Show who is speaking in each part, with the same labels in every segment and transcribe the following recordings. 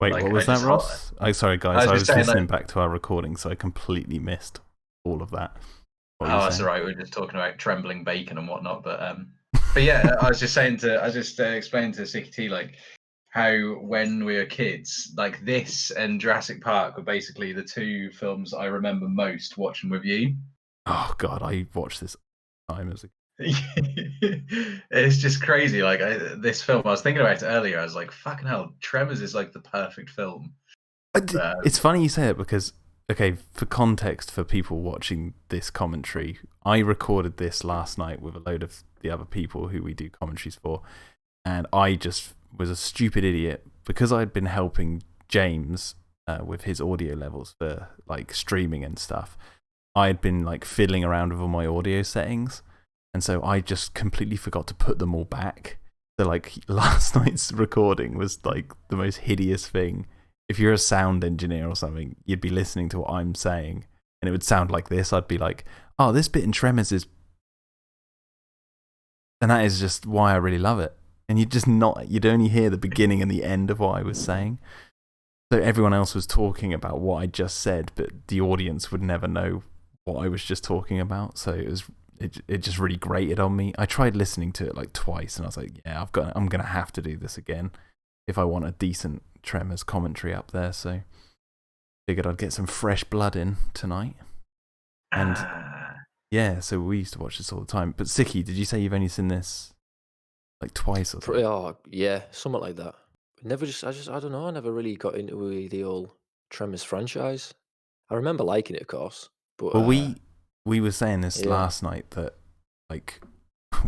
Speaker 1: Wait,
Speaker 2: Like
Speaker 1: what
Speaker 2: I
Speaker 1: was that,
Speaker 2: just,
Speaker 1: Ross? Oh, sorry,
Speaker 2: I
Speaker 1: guys.
Speaker 2: was
Speaker 1: I
Speaker 2: just
Speaker 1: was
Speaker 2: saying
Speaker 1: listening
Speaker 2: like,
Speaker 1: back to our recording, so I completely missed all of that. What were you
Speaker 2: oh, that's all
Speaker 1: saying?
Speaker 2: right. We are just talking about trembling bacon and whatnot, but yeah, I was just saying I was just explaining to Sicky T like how when we were kids, like this and Jurassic Park were basically the two films I remember most watching with you.
Speaker 1: Oh God, I watched this time as a.
Speaker 2: It's just crazy. Like this film, I was thinking about it earlier. I was like, "Fucking hell, Tremors is like the perfect film."
Speaker 1: It's funny you say it because, okay, for context for people watching this commentary, I recorded this last night with a load of the other people who we do commentaries for, and I just was a stupid idiot because I'd been helping James with his audio levels for like streaming and stuff. I had been like fiddling around with all my audio settings, and so I just completely forgot to put them all back. So like last night's recording was like the most hideous thing. If you're a sound engineer or something, you'd be listening to what I'm saying, and it would sound like this. I'd be like, "Oh, this bit in Tremors is," and that is just why I really love it. And you'd only hear the beginning and the end of what I was saying. So everyone else was talking about what I just said, but the audience would never know what I was just talking about. So it just really grated on me. I tried listening to it like twice, and I was like, yeah, I'm gonna have to do this again if I want a decent Tremors commentary up there. So figured I'd get some fresh blood in tonight. And yeah, so we used to watch this all the time. But Sicky, did you say you've only seen this like twice or something?
Speaker 3: Oh, yeah, something like that. Never I don't know. I never really got into the old Tremors franchise. I remember liking it, of course, but
Speaker 1: Well, we were saying this
Speaker 3: yeah,
Speaker 1: last night that like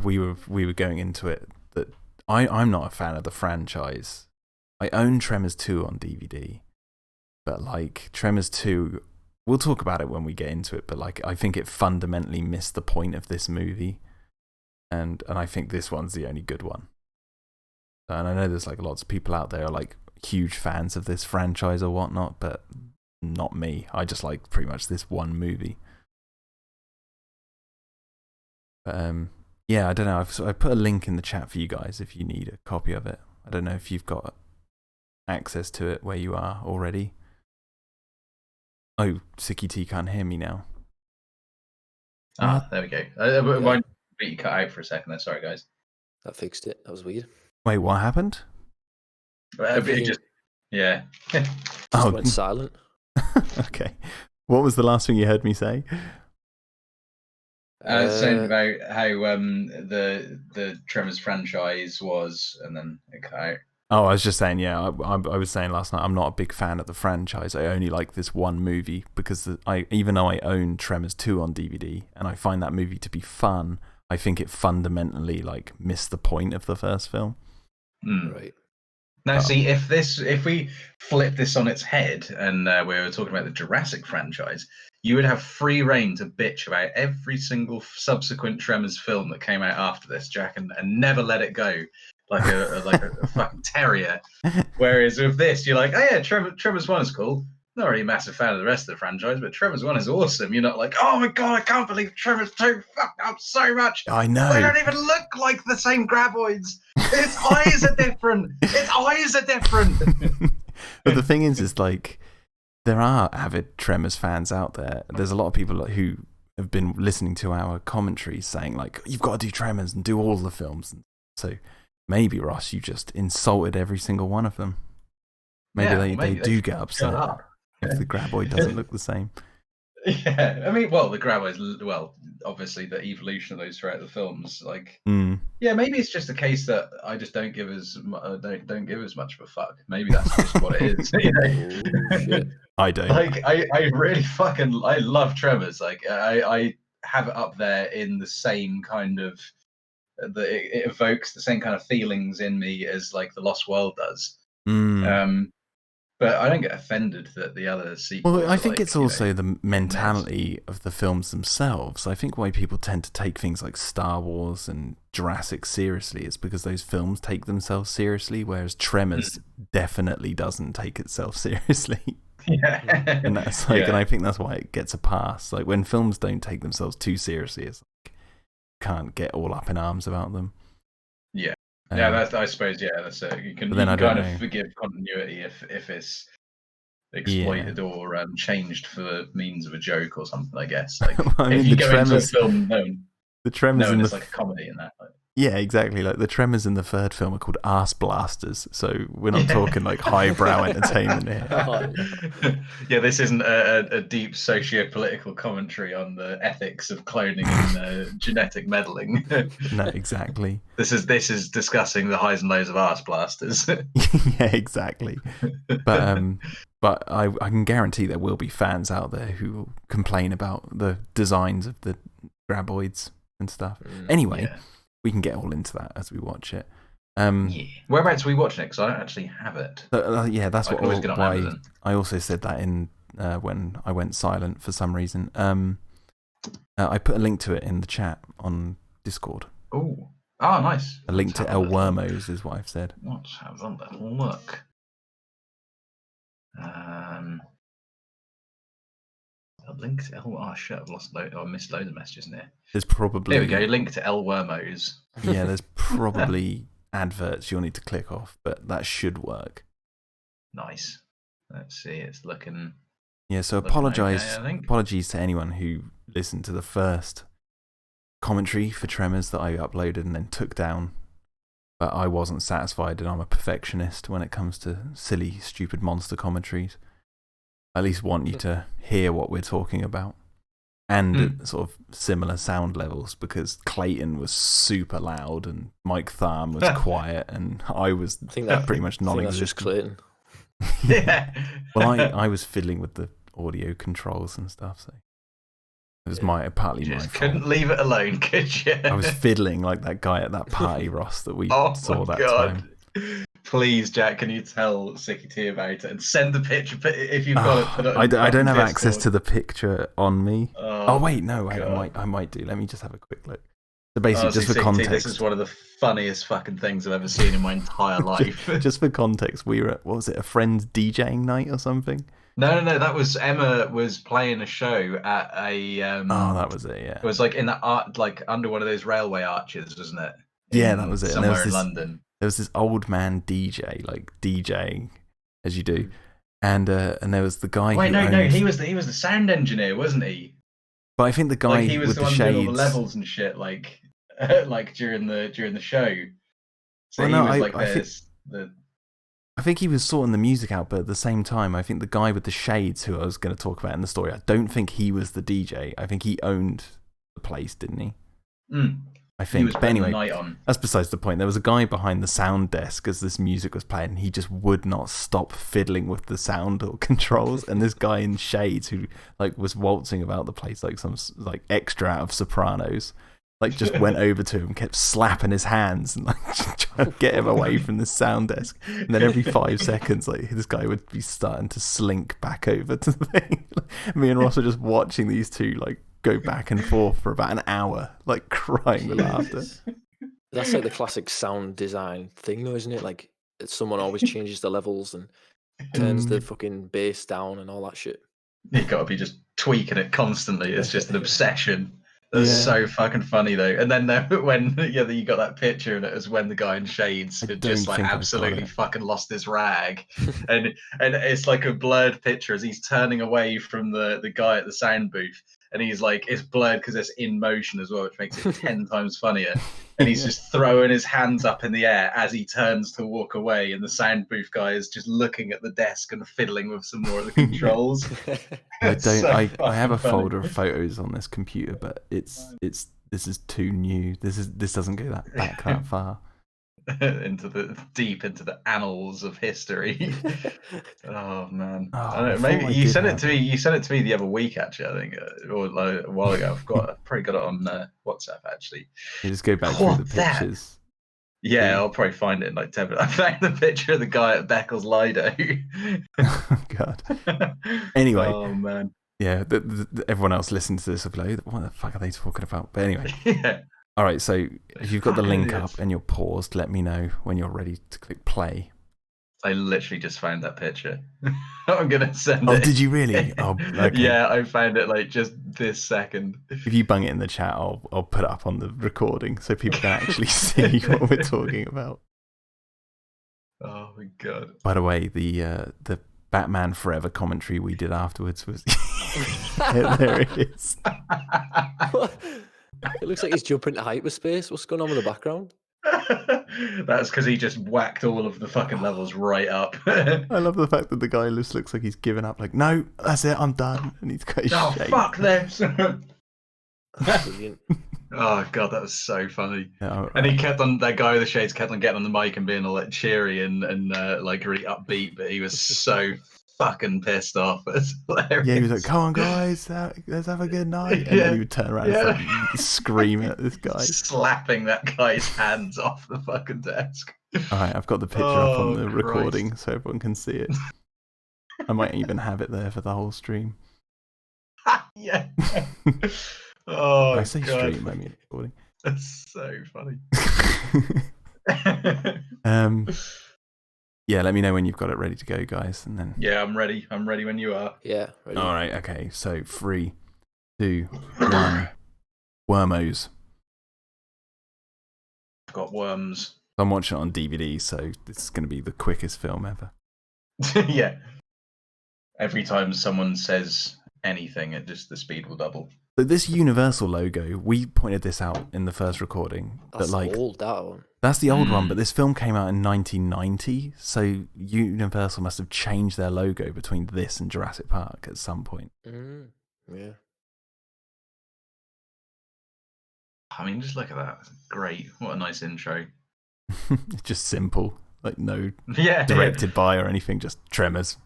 Speaker 1: we were going into it that I'm not a fan of the franchise. I own Tremors 2 on DVD, but like Tremors 2, we'll talk about it when we get into it, but like I think it fundamentally missed the point of this movie, and I think this one's the only good one. And I know there's like lots of people out there are like huge fans of this franchise or whatnot, but not me. I just like pretty much this one movie. But yeah, I don't know. I put a link in the chat for you guys if you need a copy of it. I don't know if you've got access to it where you are already. Oh, Sicky T can't hear me now.
Speaker 2: there we go. Mine completely cut out for a second. There, sorry guys.
Speaker 3: that fixed it. That was weird.
Speaker 1: Wait, what happened?
Speaker 3: Everything
Speaker 2: Yeah.
Speaker 3: just went silent.
Speaker 1: Okay. What was the last thing you heard me say?
Speaker 2: I was saying about how the Tremors franchise was, and then it cut out.
Speaker 1: Oh, I was just saying, yeah, I was saying last night, I'm not a big fan of the franchise. I only like this one movie because even though I own Tremors 2 on DVD and I find that movie to be fun, I think it fundamentally like missed the point of the first film.
Speaker 3: Right.
Speaker 2: Now, see, if we flip this on its head and we were talking about the Jurassic franchise, you would have free reign to bitch about every single subsequent Tremors film that came out after this, Jack, and never let it go like a fucking terrier. Whereas with this, you're like, oh yeah, Tremors 1 is cool. Not really a massive fan of the rest of the franchise, but Tremors 1 is awesome. You're not like, oh my god, I can't believe Tremors 2 fucked up so much.
Speaker 1: I know.
Speaker 2: They don't even look like the same graboids. Its eyes are different. Its eyes are different.
Speaker 1: But the thing is like, there are avid Tremors fans out there. There's a lot of people who have been listening to our commentaries saying like, you've got to do Tremors and do all the films. So maybe, Ross, you just insulted every single one of them. Maybe they do get upset if the graboid doesn't look the same.
Speaker 2: Yeah, I mean, well, the graboids, well, obviously the evolution of those throughout the films, like, yeah, maybe it's just a case that I just don't give as don't give as much of a fuck. Maybe that's just what it is. You know?
Speaker 3: Oh, shit.
Speaker 1: I don't.
Speaker 2: Like, I really I love Tremors. Like, I have it up there in the same kind of it evokes the same kind of feelings in me as like the Lost World does. But I don't get offended that the other sequels.
Speaker 1: Well, I think it's also the mentality of the films themselves. I think why people tend to take things like Star Wars and Jurassic seriously is because those films take themselves seriously, whereas Tremors definitely doesn't take itself seriously.
Speaker 2: Yeah.
Speaker 1: And that's like, and I think that's why it gets a pass. Like when films don't take themselves too seriously, it's like can't get all up in arms about them.
Speaker 2: Yeah. Yeah, I suppose. Yeah, that's it. You can
Speaker 1: But then I don't
Speaker 2: kind of
Speaker 1: know.
Speaker 2: forgive continuity if it's
Speaker 1: Yeah.
Speaker 2: exploited or changed for means of a joke or something. I guess. Like
Speaker 1: I
Speaker 2: if
Speaker 1: mean,
Speaker 2: you go into a film
Speaker 1: the tremors
Speaker 2: knowing
Speaker 1: in
Speaker 2: it's like a comedy and that. Like,
Speaker 1: yeah, exactly. Like the tremors in the third film are called ass blasters, so we're not
Speaker 2: yeah.
Speaker 1: talking like highbrow entertainment here.
Speaker 3: Oh,
Speaker 2: Yeah, this isn't a deep socio-political commentary on the ethics of cloning and genetic meddling.
Speaker 1: No, exactly.
Speaker 2: This is discussing the highs and lows of arse blasters.
Speaker 1: Yeah, exactly. But I can guarantee there will be fans out there who will complain about the designs of the graboids and stuff. Anyway,
Speaker 2: yeah.
Speaker 1: we can get all into that as we watch it.
Speaker 2: Yeah. Whereabouts are we watching it? Because I don't actually have it.
Speaker 1: Yeah, that's
Speaker 2: I can always get on
Speaker 1: why
Speaker 2: Amazon.
Speaker 1: I also said that in when I went silent for some reason. I put a link to it in the chat on Discord.
Speaker 2: Oh, nice.
Speaker 1: A link to El Wormos is what I've said.
Speaker 2: Let's have a little look. A link to oh shit! I missed loads of messages in here.
Speaker 1: There's probably
Speaker 2: There we go. Link to El Wormos.
Speaker 1: Yeah, there's probably adverts you'll need to click off, but that should work.
Speaker 2: Nice. Let's see. It's looking.
Speaker 1: Yeah, so
Speaker 2: okay,
Speaker 1: apologies to anyone who listened to the first commentary for Tremors that I uploaded and then took down. But I wasn't satisfied, and I'm a perfectionist when it comes to silly, stupid monster commentaries. I at least want you to hear what we're talking about. And at sort of similar sound levels, because Clayton was super loud and Mike Tharm was quiet, and I was pretty much non-existent.
Speaker 3: That's just Clayton.
Speaker 2: Yeah.
Speaker 1: Well, I was fiddling with the audio controls and stuff, so it was partly my fault.
Speaker 2: Couldn't leave it alone, could you?
Speaker 1: I was fiddling like that guy at that party, Ross, that we saw that time.
Speaker 2: Please, Jack, can you tell Sicky T about it and send the picture if you've got it? Put it
Speaker 1: I don't have
Speaker 2: Discord.
Speaker 1: access to the picture on me.
Speaker 2: Oh
Speaker 1: wait, no, I might do. Let me just have a quick look. So basically, just for context,
Speaker 2: this is one of the funniest fucking things I've ever seen in my entire life.
Speaker 1: Just for context, we were at, what was it, a friend's DJing night or something?
Speaker 2: No. That was Emma was playing a show at a.
Speaker 1: That was it. Yeah.
Speaker 2: It was like in the like under one of those railway arches, wasn't it?
Speaker 1: Yeah, that was it.
Speaker 2: Somewhere in London.
Speaker 1: There was this old man DJ, like DJing as you do, and there was the guy.
Speaker 2: Wait, no, he was the sound engineer, wasn't he?
Speaker 1: But I think the guy
Speaker 2: he was
Speaker 1: with
Speaker 2: the
Speaker 1: the
Speaker 2: one
Speaker 1: shades,
Speaker 2: doing all the levels and shit, like during the show. So
Speaker 1: well,
Speaker 2: he was
Speaker 1: I think he was sorting the music out, but at the same time, I think the guy with the shades, who I was going to talk about in the story, I don't think he was the DJ. I think he owned the place, didn't he? I think. But anyway, that's besides the point. There was a guy behind the sound desk as this music was playing, and he just would not stop fiddling with the sound or controls. And this guy in shades, who was waltzing about the place like some extra out of Sopranos, just went over to him, kept slapping his hands and trying to get him away from the sound desk. And then every 5 seconds, this guy would be starting to slink back over to the thing. Me and Ross were just watching these two go back and forth for about an hour, crying with laughter.
Speaker 3: That's the classic sound design thing, though, isn't it? Someone always changes the levels and turns the fucking bass down and all that shit.
Speaker 2: You've got to be just tweaking it constantly. It's just an obsession. That's so fucking funny though. And then when you got that picture, and it was when the guy in shades had just absolutely fucking lost his rag, and it's like a blurred picture as he's turning away from the guy at the sound booth, and he's it's blurred because it's in motion as well, which makes it 10 times funnier. And he's just throwing his hands up in the air as he turns to walk away, and the sound booth guy is just looking at the desk and fiddling with some more of the controls.
Speaker 1: I have a folder of photos on this computer, but this is too new. This doesn't go back that far.
Speaker 2: into the annals of history. Oh man, I don't know, maybe you sent it to me. You sent it to me the other week, actually. I think, or a while ago. I probably got it on WhatsApp actually.
Speaker 1: You just go back through the pictures.
Speaker 2: Yeah, I'll probably find it in 10 minutes. I found the picture of the guy at Beckles Lido.
Speaker 1: Oh god. Anyway.
Speaker 2: Oh man.
Speaker 1: Yeah, everyone else listening to this will be like, what the fuck are they talking about? But anyway.
Speaker 2: Yeah.
Speaker 1: All right, so if you've got the link up and you're paused, let me know when you're ready to click play.
Speaker 2: I literally just found that picture. I'm gonna send
Speaker 1: Oh,
Speaker 2: it.
Speaker 1: did you really? Oh, okay.
Speaker 2: Yeah, I found it like just this second.
Speaker 1: If you bung it in the chat, I'll put it up on the recording so people can actually see what we're talking about.
Speaker 2: Oh my god.
Speaker 1: By the way, the Batman Forever commentary we did afterwards was there it is.
Speaker 3: What? It looks like he's jumping to hyperspace. What's going on with the background?
Speaker 2: That's because he just whacked all of the fucking levels right up.
Speaker 1: I love the fact that the guy just looks like he's given up. Like, no, that's it, I'm done, and he's got his
Speaker 2: Oh
Speaker 1: shape.
Speaker 2: fuck this!
Speaker 3: Brilliant.
Speaker 2: Oh god, that was so funny.
Speaker 1: Yeah,
Speaker 2: And he kept on, that guy with the shades kept on getting on the mic and being all like cheery and like really upbeat, but he was so fucking pissed off. It's hilarious.
Speaker 1: yeah, he was like, "Come on, guys, let's have a good night," and then he would turn around and start screaming at this guy,
Speaker 2: slapping that guy's hands off the fucking desk.
Speaker 1: All right, I've got the picture up on the
Speaker 2: Christ.
Speaker 1: recording so everyone can see it. I might even have it there for the whole stream.
Speaker 2: Yeah. Oh,
Speaker 1: I say
Speaker 2: god.
Speaker 1: stream, I mean recording.
Speaker 2: That's so funny.
Speaker 1: Yeah, let me know when you've got it ready to go, guys, and then.
Speaker 2: Yeah, I'm ready. I'm ready when you are.
Speaker 3: Yeah, ready.
Speaker 1: All right, okay. So 3, 2, 1. Wormos.
Speaker 2: I've got worms.
Speaker 1: I'm watching it on DVD, so this is going to be the quickest film ever.
Speaker 2: Yeah. Every time someone says anything, the speed will double.
Speaker 1: So this Universal logo, we pointed this out in the first recording.
Speaker 3: That's
Speaker 1: that, like,
Speaker 3: old, that one.
Speaker 1: That's the old one, but this film came out in 1990, so Universal must have changed their logo between this and Jurassic Park at some point.
Speaker 3: Yeah.
Speaker 2: I mean, just look at that. Great. What a nice intro.
Speaker 1: It's just simple, like no
Speaker 2: Yeah.
Speaker 1: directed by or anything, just Tremors.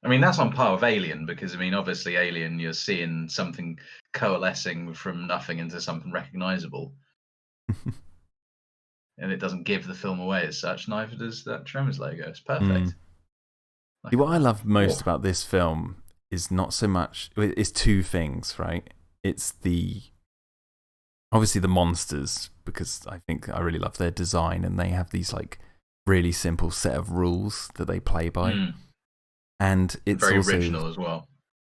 Speaker 2: I mean, that's on par with Alien, because, I mean, obviously Alien, you're seeing something coalescing from nothing into something recognizable. And it doesn't give the film away as such, neither does that Tremors logo. It's perfect.
Speaker 1: See, what I love most about this film is not so much, it's two things, right? It's obviously the monsters, because I think I really love their design, and they have these like really simple set of rules that they play by. And it's
Speaker 2: very
Speaker 1: also
Speaker 2: original as well.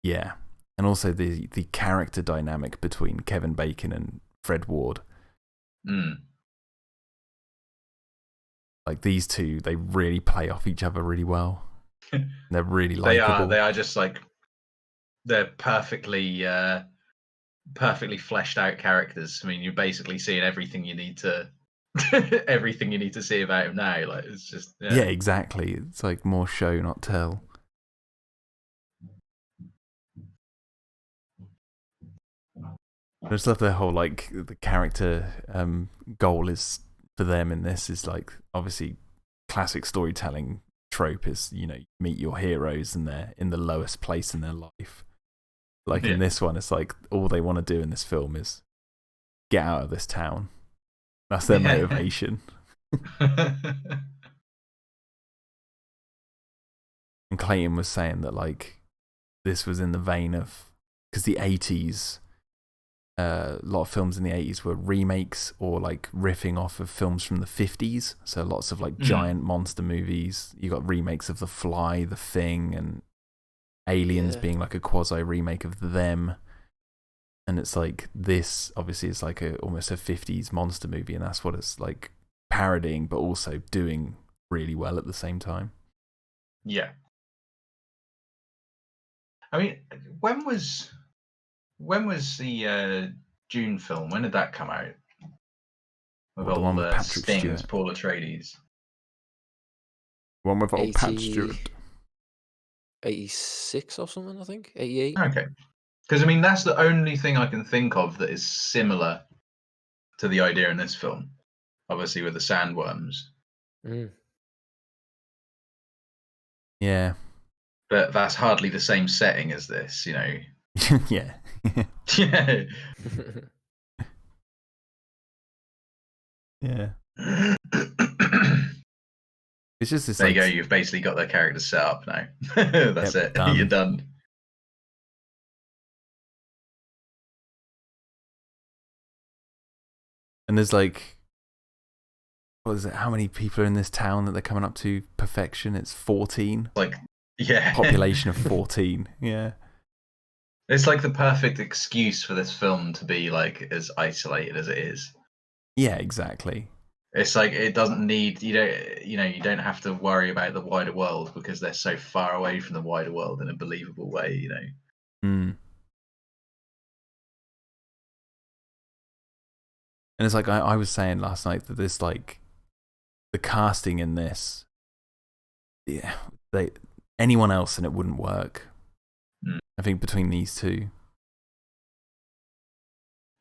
Speaker 1: Yeah. And also the character dynamic between Kevin Bacon and Fred Ward. Like these two, they really play off each other really well. They're really likable.
Speaker 2: They are just like, they're perfectly fleshed out characters. I mean, you're basically seeing everything you need to everything you need to see about him now. Like, it's just
Speaker 1: yeah, exactly. It's like more show, not tell. I just love their whole, like, the character goal is for them in this is like, obviously classic storytelling trope is, you meet your heroes and they're in the lowest place in their life. Like in this one, it's like all they want to do in this film is get out of this town. That's their motivation. And Clayton was saying that, like, this was in the vein of, because the 80s, a lot of films in the 80s were remakes or like riffing off of films from the 50s. So lots of like giant monster movies. You got remakes of The Fly, The Thing, and Aliens being like a quasi remake of Them. And it's like, this obviously is like almost a 50s monster movie, and that's what it's like parodying, but also doing really well at the same time.
Speaker 2: Yeah. I mean, when was the June film? When did that come out? With
Speaker 1: the
Speaker 2: all
Speaker 1: one with
Speaker 2: the
Speaker 1: Patrick
Speaker 2: Stings,
Speaker 1: Stewart.
Speaker 2: Paul Atreides.
Speaker 1: One with old Pat Stewart.
Speaker 3: 86 or something, I think. 88.
Speaker 2: Okay. Because, I mean, that's the only thing I can think of that is similar to the idea in this film. Obviously, with the sandworms.
Speaker 1: Yeah.
Speaker 2: But that's hardly the same setting as this,
Speaker 1: Yeah.
Speaker 2: Yeah.
Speaker 1: Yeah. It's just this.
Speaker 2: There
Speaker 1: like,
Speaker 2: you go. You've basically got their characters set up now. That's it.
Speaker 1: Done.
Speaker 2: You're done.
Speaker 1: And there's like, what is it? How many people are in this town that they're coming up to perfection? It's 14.
Speaker 2: Like, yeah.
Speaker 1: Population of 14. Yeah.
Speaker 2: It's like the perfect excuse for this film to be like as isolated as it is.
Speaker 1: Yeah, exactly.
Speaker 2: It's like it doesn't need you don't have to worry about the wider world because they're so far away from the wider world in a believable way.
Speaker 1: Mm. And it's like I was saying last night that this like the casting in this, yeah, anyone else and it wouldn't work.
Speaker 2: Mm.
Speaker 1: I think between these two.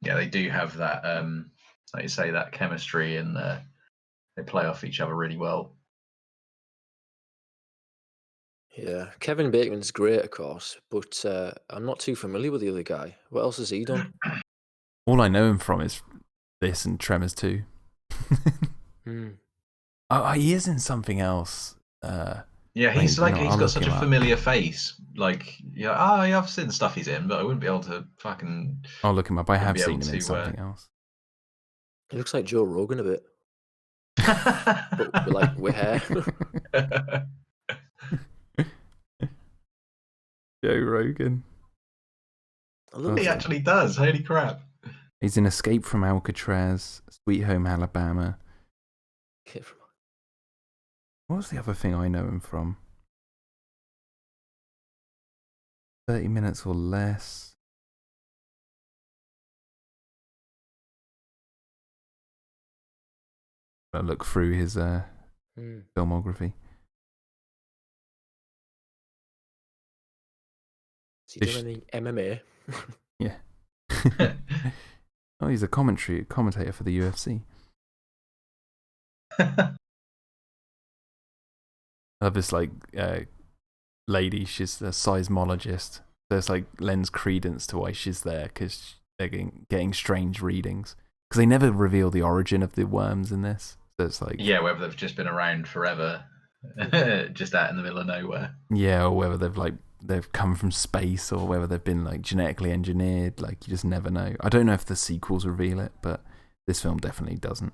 Speaker 2: Yeah, they do have that, like you say, that chemistry, and they play off each other really well.
Speaker 3: Yeah, Kevin Bacon's great, of course, but I'm not too familiar with the other guy. What else has he done?
Speaker 1: All I know him from is this and Tremors 2. Oh, he is in something else.
Speaker 2: Yeah, he's he's got such a familiar
Speaker 1: up.
Speaker 2: Face. Like, yeah, I've seen stuff he's in, but I wouldn't be able to fucking.
Speaker 1: I'll look him up. I have seen him in something else.
Speaker 3: He looks like Joe Rogan a bit, but with hair.
Speaker 1: Joe Rogan.
Speaker 2: He actually does. Holy crap!
Speaker 1: He's in Escape from Alcatraz, Sweet Home Alabama. What was the other thing I know him from? 30 Minutes or Less. I'll look through his filmography.
Speaker 3: Has he done any MMA?
Speaker 1: Yeah. Oh, he's a commentator for the UFC. I love this lady. She's a seismologist. So it's like lends credence to why she's there because they're getting strange readings because they never reveal the origin of the worms in this. So it's like
Speaker 2: whether they've just been around forever, just out in the middle of nowhere.
Speaker 1: Yeah, or whether they've come from space or whether they've been like genetically engineered. Like you just never know. I don't know if the sequels reveal it, but this film definitely doesn't.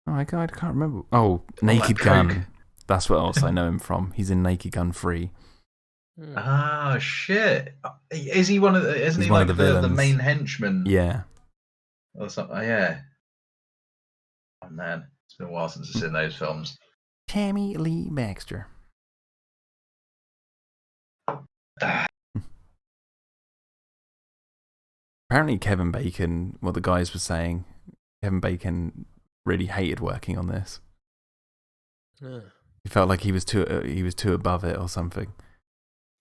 Speaker 1: Oh, I can't remember. Oh, Naked Gun. That's what else I know him from. He's in Naked Gun 3.
Speaker 2: Ah, shit. Is he one of the? Isn't
Speaker 1: He's
Speaker 2: he
Speaker 1: one
Speaker 2: like
Speaker 1: of the villains.
Speaker 2: The main henchman?
Speaker 1: Yeah.
Speaker 2: Or something. Oh, yeah. Oh man, it's been a while since I've seen those films.
Speaker 1: Tammy Lee Baxter. Apparently, Kevin Bacon. What the guys were saying, Kevin Bacon really hated working on this.
Speaker 3: Yeah.
Speaker 1: He felt like he was too above it or something.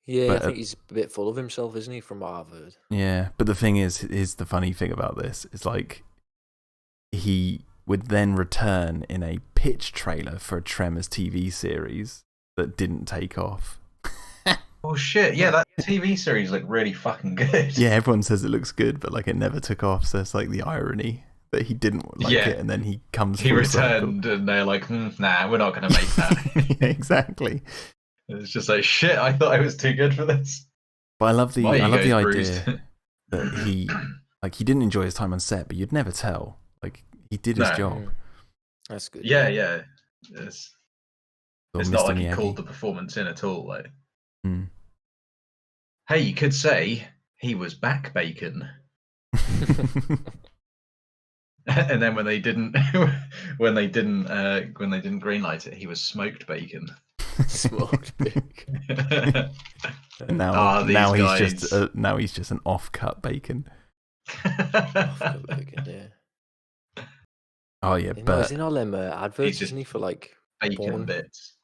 Speaker 3: Yeah, but I think he's a bit full of himself, isn't he, from what I've heard?
Speaker 1: Yeah, but the thing is the funny thing about this is like he would then return in a pitch trailer for a Tremors TV series that didn't take off.
Speaker 2: Oh shit! Yeah, that TV series looked really fucking good.
Speaker 1: Yeah, everyone says it looks good, but like it never took off. So it's like the irony that he didn't like it, and then he comes.
Speaker 2: He returned, and they're like, "Nah, we're not going to make that."
Speaker 1: Yeah, exactly.
Speaker 2: It's just like shit. I thought I was too good for this.
Speaker 1: But I love the idea that he didn't enjoy his time on set, but you'd never tell. Like he did his job.
Speaker 3: That's good.
Speaker 2: Yeah. It's not like he called the performance in at all. Like, hey, you could say he was back bacon. And then when they didn't greenlight it, he was smoked bacon.
Speaker 3: Smoked bacon.
Speaker 1: Now he's just an off-cut bacon.
Speaker 3: Off-cut bacon, yeah.
Speaker 1: Oh yeah, but
Speaker 3: he's in all them adverts, isn't he, for like
Speaker 2: bacon
Speaker 3: porn?
Speaker 2: bits.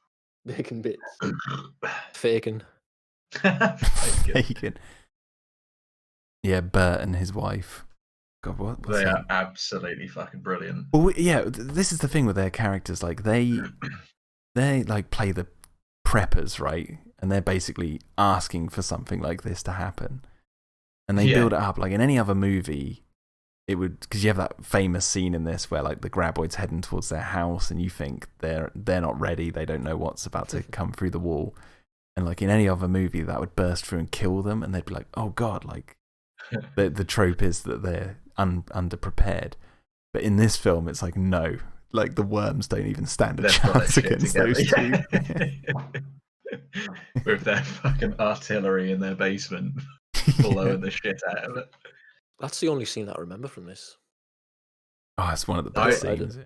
Speaker 3: Bacon bits. Faking.
Speaker 1: Bacon. Yeah, Bert and his wife. God, what's
Speaker 2: they are absolutely fucking brilliant.
Speaker 1: Well, yeah, this is the thing with their characters. Like they like play the preppers, right? And they're basically asking for something like this to happen, and they build it up. Like in any other movie, it would, because you have that famous scene in this where like the graboid's heading towards their house, and you think they're not ready. They don't know what's about to come through the wall, and like in any other movie, that would burst through and kill them, and they'd be like, "Oh God!" Like the trope is that they're underprepared. But in this film, it's like, no. Like, the worms don't even stand a
Speaker 2: They've got their
Speaker 1: chance
Speaker 2: shit
Speaker 1: against
Speaker 2: together.
Speaker 1: those two.
Speaker 2: With their fucking artillery in their basement, blowing the shit out of it.
Speaker 3: That's the only scene I remember from this.
Speaker 1: Oh, it's one of the best
Speaker 3: I
Speaker 1: scenes.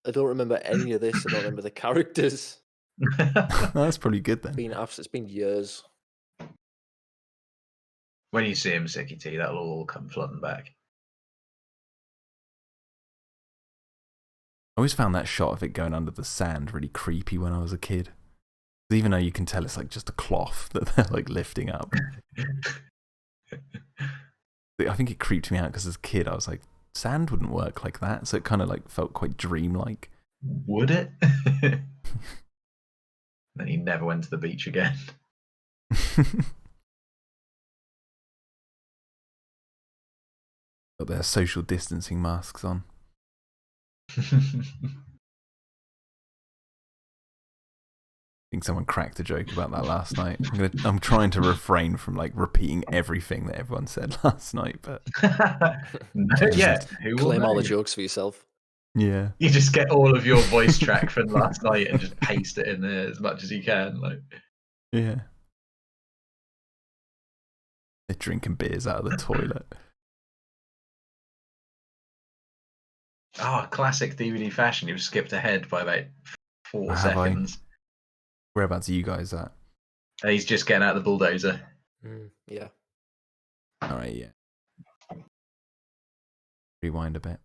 Speaker 3: I don't remember any of this. I don't remember the characters.
Speaker 1: That's pretty good then.
Speaker 3: It's been years.
Speaker 2: When you see him, Sicky T, that'll all come flooding back.
Speaker 1: I always found that shot of it going under the sand really creepy when I was a kid. Even though you can tell it's like just a cloth that they're like lifting up. I think it creeped me out because as a kid I was like, sand wouldn't work like that. So it kind of like felt quite dreamlike.
Speaker 2: Would it? Then he never went to the beach again.
Speaker 1: Got their social distancing masks on. I think someone cracked a joke about that last night. I'm trying to refrain from like repeating everything that everyone said last night, but
Speaker 2: not yet.
Speaker 3: Claim all the jokes for yourself.
Speaker 1: Yeah.
Speaker 2: You just get all of your voice track from last night and just paste it in there as much as you can. Like,
Speaker 1: yeah. They're drinking beers out of the toilet.
Speaker 2: Oh, classic DVD fashion. You've skipped ahead by about 4 seconds.
Speaker 1: Whereabouts are you guys at?
Speaker 2: He's just getting out of the bulldozer.
Speaker 3: Yeah.
Speaker 1: All right, yeah. Rewind a bit.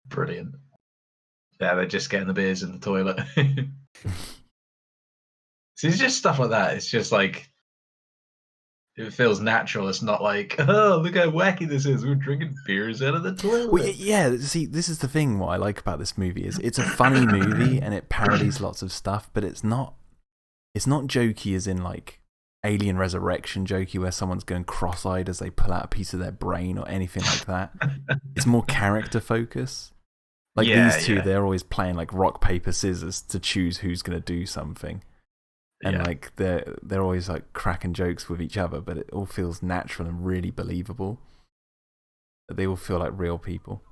Speaker 2: Brilliant. Yeah, they're just getting the beers in the toilet. See, it's just stuff like that. It's just like, it feels natural. It's not like, oh, look how wacky this is. We're drinking beers out of the toilet.
Speaker 1: Well, yeah, see, this is the thing. What I like about this movie is it's a funny movie and it parodies lots of stuff, but it's not jokey as in like Alien Resurrection jokey where someone's going cross-eyed as they pull out a piece of their brain or anything like that. It's more character focus. Like these two, they're always playing like rock, paper, scissors to choose who's going to do something. And like they're always like cracking jokes with each other, but it all feels natural and really believable. They all feel like real people.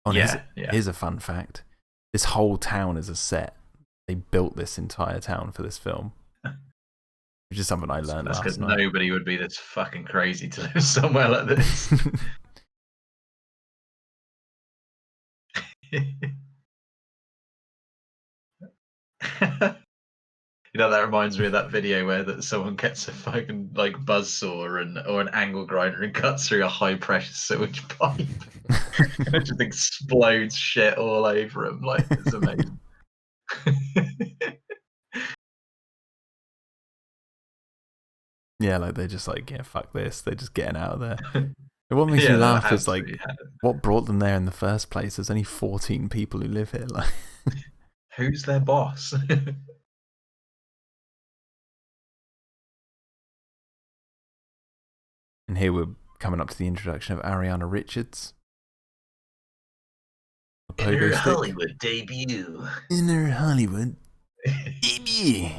Speaker 1: Oh, here's a fun fact. This whole town is a set. They built this entire town for this film. Which is something I learned last night. That's because
Speaker 2: nobody would be this fucking crazy to live somewhere like this. You know, that reminds me of that video where that someone gets a fucking like buzzsaw or an angle grinder and cuts through a high pressure sewage pipe. And it just explodes shit all over him. Like, it's amazing.
Speaker 1: Yeah, like they're just like, yeah, fuck this. They're just getting out of there. And what makes me laugh is like, what brought them there in the first place? There's only 14 people who live here. Like,
Speaker 2: who's their boss?
Speaker 1: And here we're coming up to the introduction of Ariana Richards.
Speaker 2: In her Hollywood debut.
Speaker 1: In her Hollywood debut.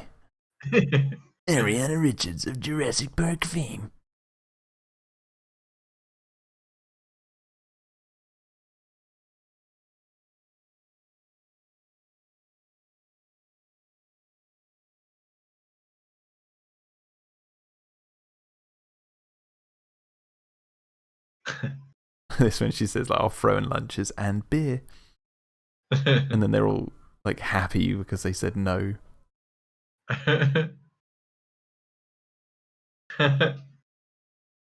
Speaker 1: Ariana Richards of Jurassic Park fame. This when she says like, I'll throw in lunches and beer. And then they're all like happy because they said no.
Speaker 2: Yeah,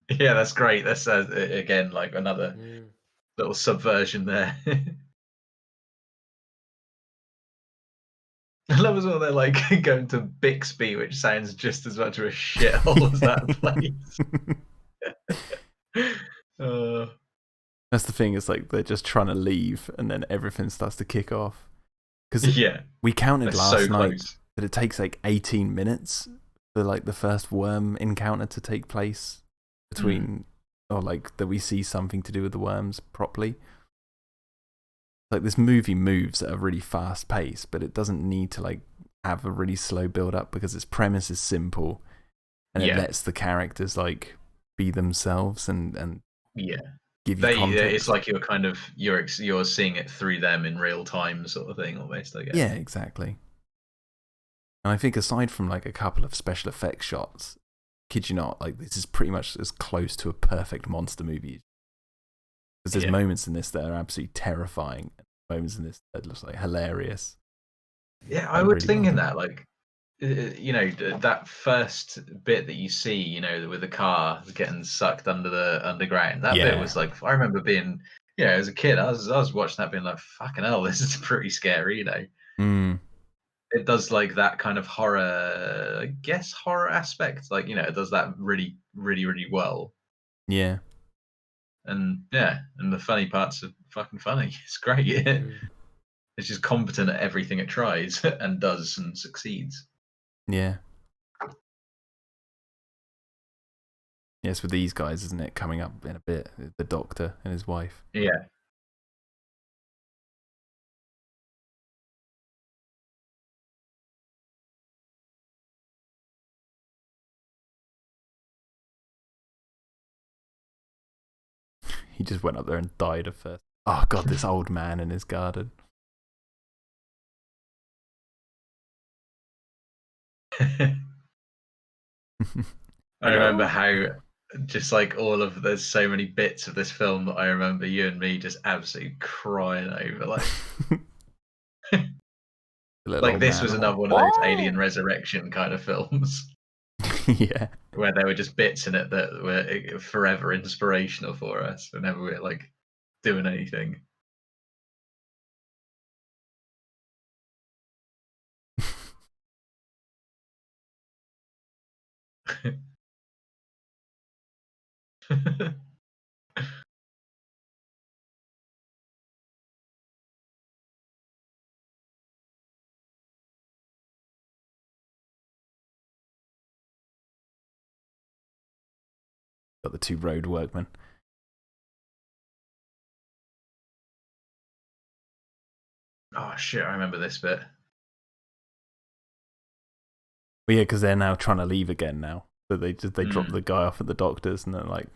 Speaker 2: that's great. That's again like another little subversion there. I love as well they're like going to Bixby, which sounds just as much of a shithole as that place.
Speaker 1: That's the thing, it's like they're just trying to leave and then everything starts to kick off. Because we counted last night that it takes like 18 minutes for like the first worm encounter to take place between, or like that we see something to do with the worms properly. Like this movie moves at a really fast pace, but it doesn't need to like have a really slow build up because its premise is simple and it
Speaker 2: Yeah.
Speaker 1: lets the characters like be themselves and
Speaker 2: Yeah.
Speaker 1: give you
Speaker 2: It's
Speaker 1: context.
Speaker 2: like you're kind of you're seeing it through them in real time, sort of thing, almost. I guess.
Speaker 1: Yeah, exactly. And I think aside from like a couple of special effects shots, kid you not, like this is pretty much as close to a perfect monster movie. Because there's moments in this that are absolutely terrifying, and moments in this that looks like hilarious.
Speaker 2: Yeah, I was thinking that, like, that first bit that you see, with the car getting sucked under the underground. That bit was like, I remember being, as a kid, I was watching that, being like, fucking hell, this is pretty scary. It does like that kind of horror, I guess, horror aspect. Like, it does that really, really, really well.
Speaker 1: Yeah.
Speaker 2: And and the funny parts are fucking funny. It's great. It's just competent at everything it tries and does and succeeds.
Speaker 1: Yeah. Yes, with these guys, isn't it? Coming up in a bit, the doctor and his wife.
Speaker 2: Yeah.
Speaker 1: He just went up there and died of first. Oh god, this old man in his garden.
Speaker 2: I remember how just like there's so many bits of this film that I remember you and me just absolutely crying over. Like this was another one of those Alien Resurrection kind of films.
Speaker 1: Yeah.
Speaker 2: Where there were just bits in it that were forever inspirational for us whenever we're like doing anything.
Speaker 1: Got the two road workmen.
Speaker 2: Oh shit! I remember this bit.
Speaker 1: Well, yeah, because they're now trying to leave again now. So they drop the guy off at the doctor's and they're like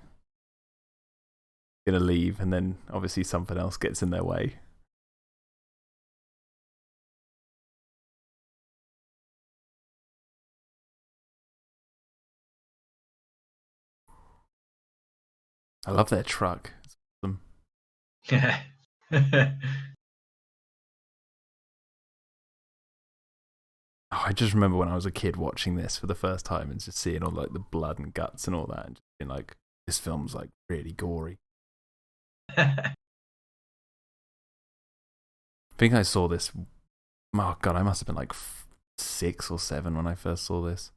Speaker 1: gonna leave, and then obviously something else gets in their way. I love their truck. It's awesome.
Speaker 2: Yeah.
Speaker 1: Oh, I just remember when I was a kid watching this for the first time and just seeing all like the blood and guts and all that, and just being like, this film's like really gory. I think I saw this. Oh god, I must have been like 6 or 7 when I first saw this.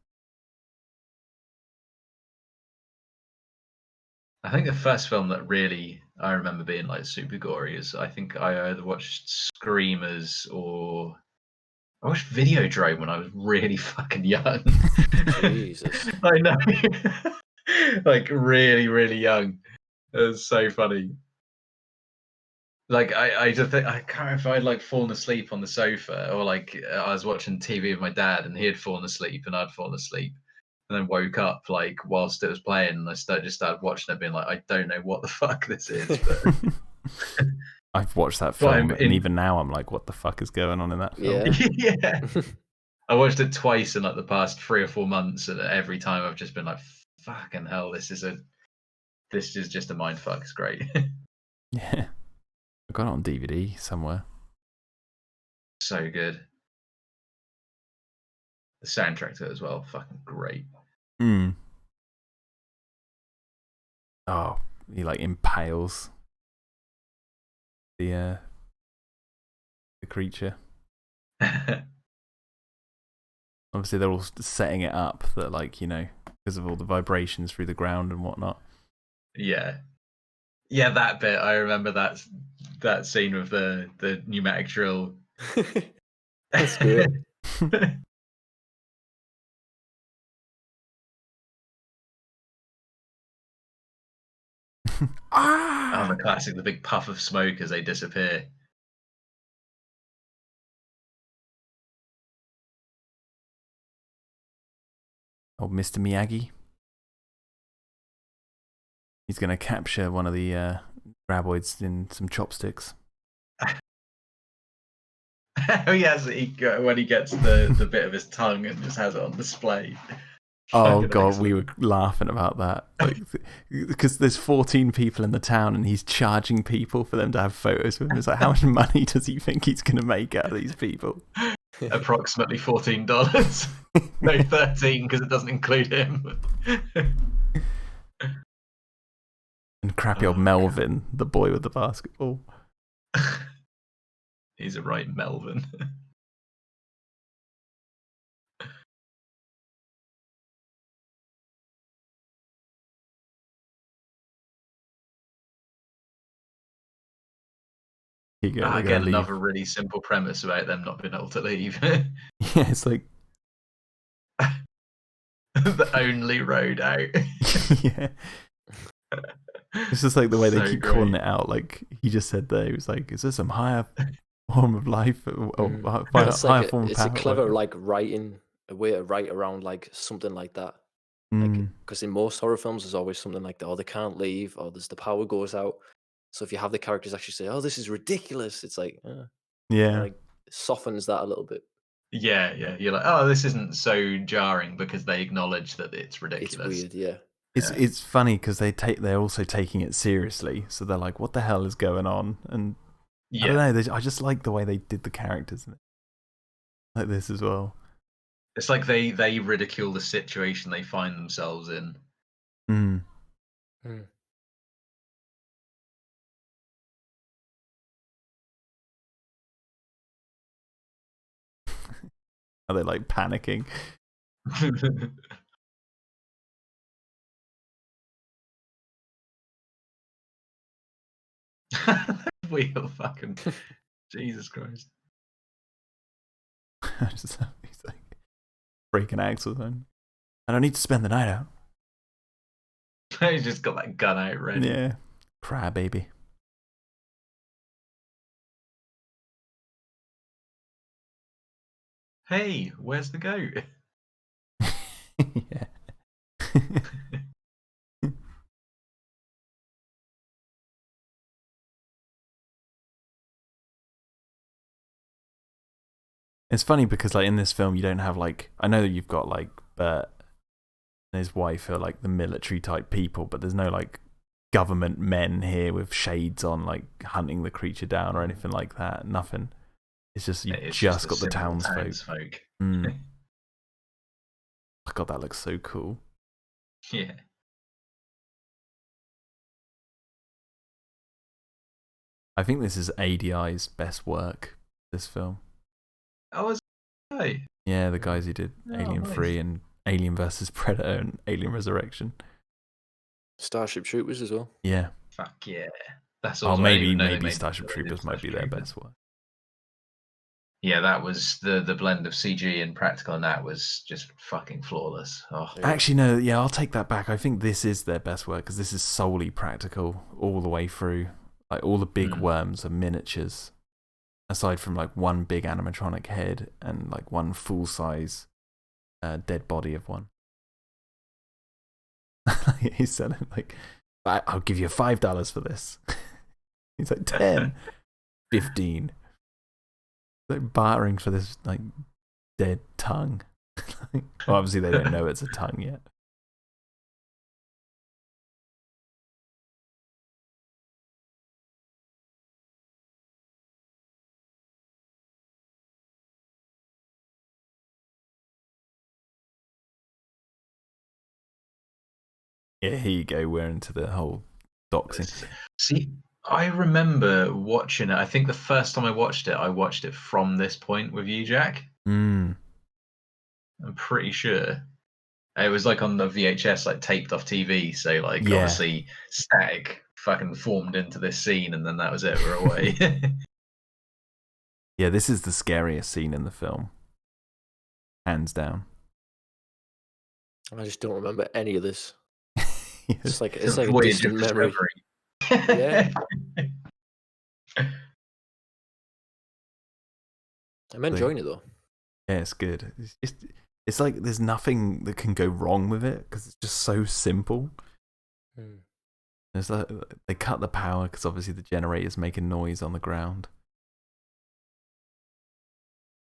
Speaker 2: I think the first film that really I remember being like super gory is, I think I either watched Screamers or I watched Videodrome when I was really fucking young.
Speaker 3: Jesus.
Speaker 2: I know. Like really, really young. It was so funny. Like I just think, I can't remember if I'd like fallen asleep on the sofa, or like I was watching TV with my dad and he had fallen asleep and I'd fallen asleep, and then woke up like whilst it was playing, and I just started watching it, being like, I don't know what the fuck this is, but
Speaker 1: I've watched that film, and even now I'm like, what the fuck is going on in that film?
Speaker 3: Yeah.
Speaker 2: yeah. I watched it twice in like the past 3 or 4 months, and every time I've just been like, fucking hell, this is just a mind fuck. It's great.
Speaker 1: Yeah. I got it on DVD somewhere.
Speaker 2: So good. The soundtrack to it as well, fucking great.
Speaker 1: Oh, he like impales the creature. Obviously, they're all setting it up that, like, because of all the vibrations through the ground and whatnot.
Speaker 2: Yeah, that bit. I remember that scene with the pneumatic drill.
Speaker 3: That's great.
Speaker 2: Oh, the classic, the big puff of smoke as they disappear.
Speaker 1: old Mr. Miyagi. He's going to capture one of the graboids in some chopsticks.
Speaker 2: Oh yes, when he gets the bit of his tongue and just has it on display.
Speaker 1: Oh
Speaker 2: Fucking
Speaker 1: god,
Speaker 2: excellent.
Speaker 1: we were laughing about that, like, because there's 14 people in the town and he's charging people for them to have photos with him. It's like, how much money does he think he's going to make out of these people?
Speaker 2: Approximately $14. No, 13 because it doesn't include him.
Speaker 1: And crappy old
Speaker 2: Oh,
Speaker 1: Melvin, the boy with the basketball.
Speaker 2: He's a right Melvin.
Speaker 1: Here you go, they're
Speaker 2: Again,
Speaker 1: going to leave.
Speaker 2: another really simple premise about them not being able to leave.
Speaker 1: Yeah, it's like,
Speaker 2: The only road out.
Speaker 1: yeah. It's just like the way they
Speaker 2: So
Speaker 1: keep
Speaker 2: great.
Speaker 1: calling it out. Like he just said there, he was like, "Is there some higher form of life or
Speaker 3: It's
Speaker 1: higher
Speaker 3: like
Speaker 1: form of
Speaker 3: it's a
Speaker 1: power?"
Speaker 3: clever like writing a way to write around like something like that. Like
Speaker 1: Mm,
Speaker 3: because in most horror films, there's always something like that, or they can't leave, or there's the power goes out. So if you have the characters actually say, "Oh, this is ridiculous," it's like,
Speaker 1: yeah,
Speaker 3: like softens that a little bit.
Speaker 2: Yeah. You're like, oh, this isn't so jarring because they acknowledge that it's ridiculous.
Speaker 3: It's weird, yeah.
Speaker 1: it's funny because they're also taking it seriously. So they're like, "What the hell is going on?" And I don't know. I just like the way they did the characters like this as well.
Speaker 2: It's like they ridicule the situation they find themselves in.
Speaker 1: Mm.
Speaker 3: Mm.
Speaker 1: Are they like panicking?
Speaker 2: Wheel fucking Jesus Christ.
Speaker 1: He's like breaking axles. I don't need to spend the night out.
Speaker 2: He's just got that gun out ready.
Speaker 1: Yeah, cry baby.
Speaker 2: Hey, where's the goat?
Speaker 1: Yeah. It's funny because like in this film you don't have like, I know that you've got like Bert and his wife who are like the military type people, but there's no like government men here with shades on like hunting the creature down or anything like that. Nothing. It's just
Speaker 2: It's
Speaker 1: just
Speaker 2: the
Speaker 1: got the
Speaker 2: simple
Speaker 1: townsfolk. Mm. God, that looks so cool.
Speaker 2: Yeah.
Speaker 1: I think this is ADI's best work, this film.
Speaker 2: Oh, it's right.
Speaker 1: Yeah, the guys who did Alien
Speaker 2: nice.
Speaker 1: 3 and Alien vs. Predator and Alien Resurrection.
Speaker 3: Starship Troopers as well.
Speaker 1: Yeah.
Speaker 2: Fuck yeah. That's
Speaker 1: Oh,
Speaker 2: awesome. I didn't even know they
Speaker 1: maybe
Speaker 2: made
Speaker 1: Starship Troopers might be their
Speaker 2: Troopers.
Speaker 1: best work.
Speaker 2: Yeah, that was the blend of CG and practical, and that was just fucking flawless. Oh.
Speaker 3: Yeah.
Speaker 1: Actually, no, yeah, I'll take that back. I think this is their best work because this is solely practical all the way through. Like all the big worms are miniatures, aside from like one big animatronic head and like one full size dead body of one. He's selling like, I'll give you $5 for this. He's like 10, 15. Like bartering for this like dead tongue. Well, obviously they don't know it's a tongue yet. Yeah, here you go. We're into the whole doxing.
Speaker 2: See, I remember watching it. I think the first time I watched it from this point with you, Jack.
Speaker 1: Mm.
Speaker 2: I'm pretty sure. It was like on the VHS, like taped off TV. So, like,
Speaker 1: Yeah.
Speaker 2: obviously, static fucking formed into this scene, and then that was it. We're away.
Speaker 1: Yeah, this is the scariest scene in the film. Hands down.
Speaker 3: I just don't remember any of this. It's like
Speaker 2: It's
Speaker 3: a
Speaker 2: voyage
Speaker 3: distant
Speaker 2: of
Speaker 3: memory.
Speaker 2: discovery.
Speaker 3: Yeah. I'm enjoying it though.
Speaker 1: Yeah, it's good. it's like there's nothing that can go wrong with it because it's just so simple. There's like, they cut the power because obviously the generator's making noise on the ground.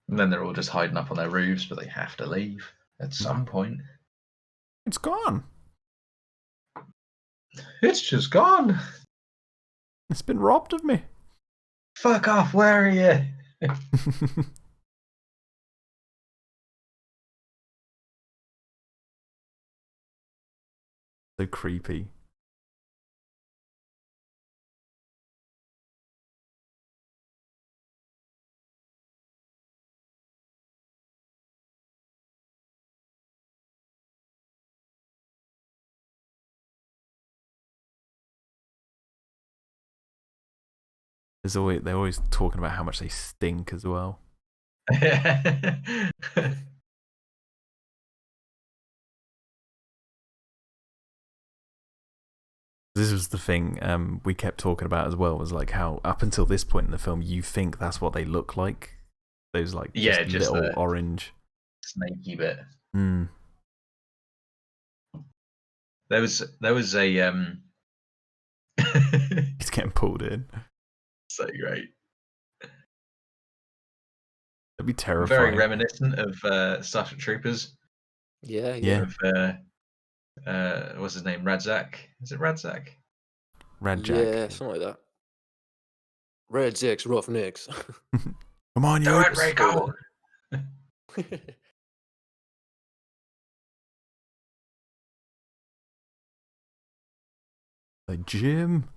Speaker 2: And then they're all just hiding up on their roofs, but they have to leave at some point.
Speaker 1: It's gone.
Speaker 2: It's just gone.
Speaker 1: It's been robbed of me.
Speaker 2: Fuck off, where are you?
Speaker 1: So creepy. They're always talking about how much they stink as well. This was the thing we kept talking about as well, was like how up until this point in the film you think that's what they look like. Those like just little orange
Speaker 2: snaky bit.
Speaker 1: Mm.
Speaker 2: There was a
Speaker 1: He's getting pulled in.
Speaker 2: So great.
Speaker 1: That'd be terrifying.
Speaker 2: Very reminiscent of Starship Troopers.
Speaker 3: Yeah.
Speaker 2: Of what's his name? Radzak. Is it Radzak?
Speaker 1: Radzak.
Speaker 3: Yeah, something like that. Radzak's Roughnecks.
Speaker 1: Come on, you.
Speaker 2: Rico.
Speaker 1: Like Jim.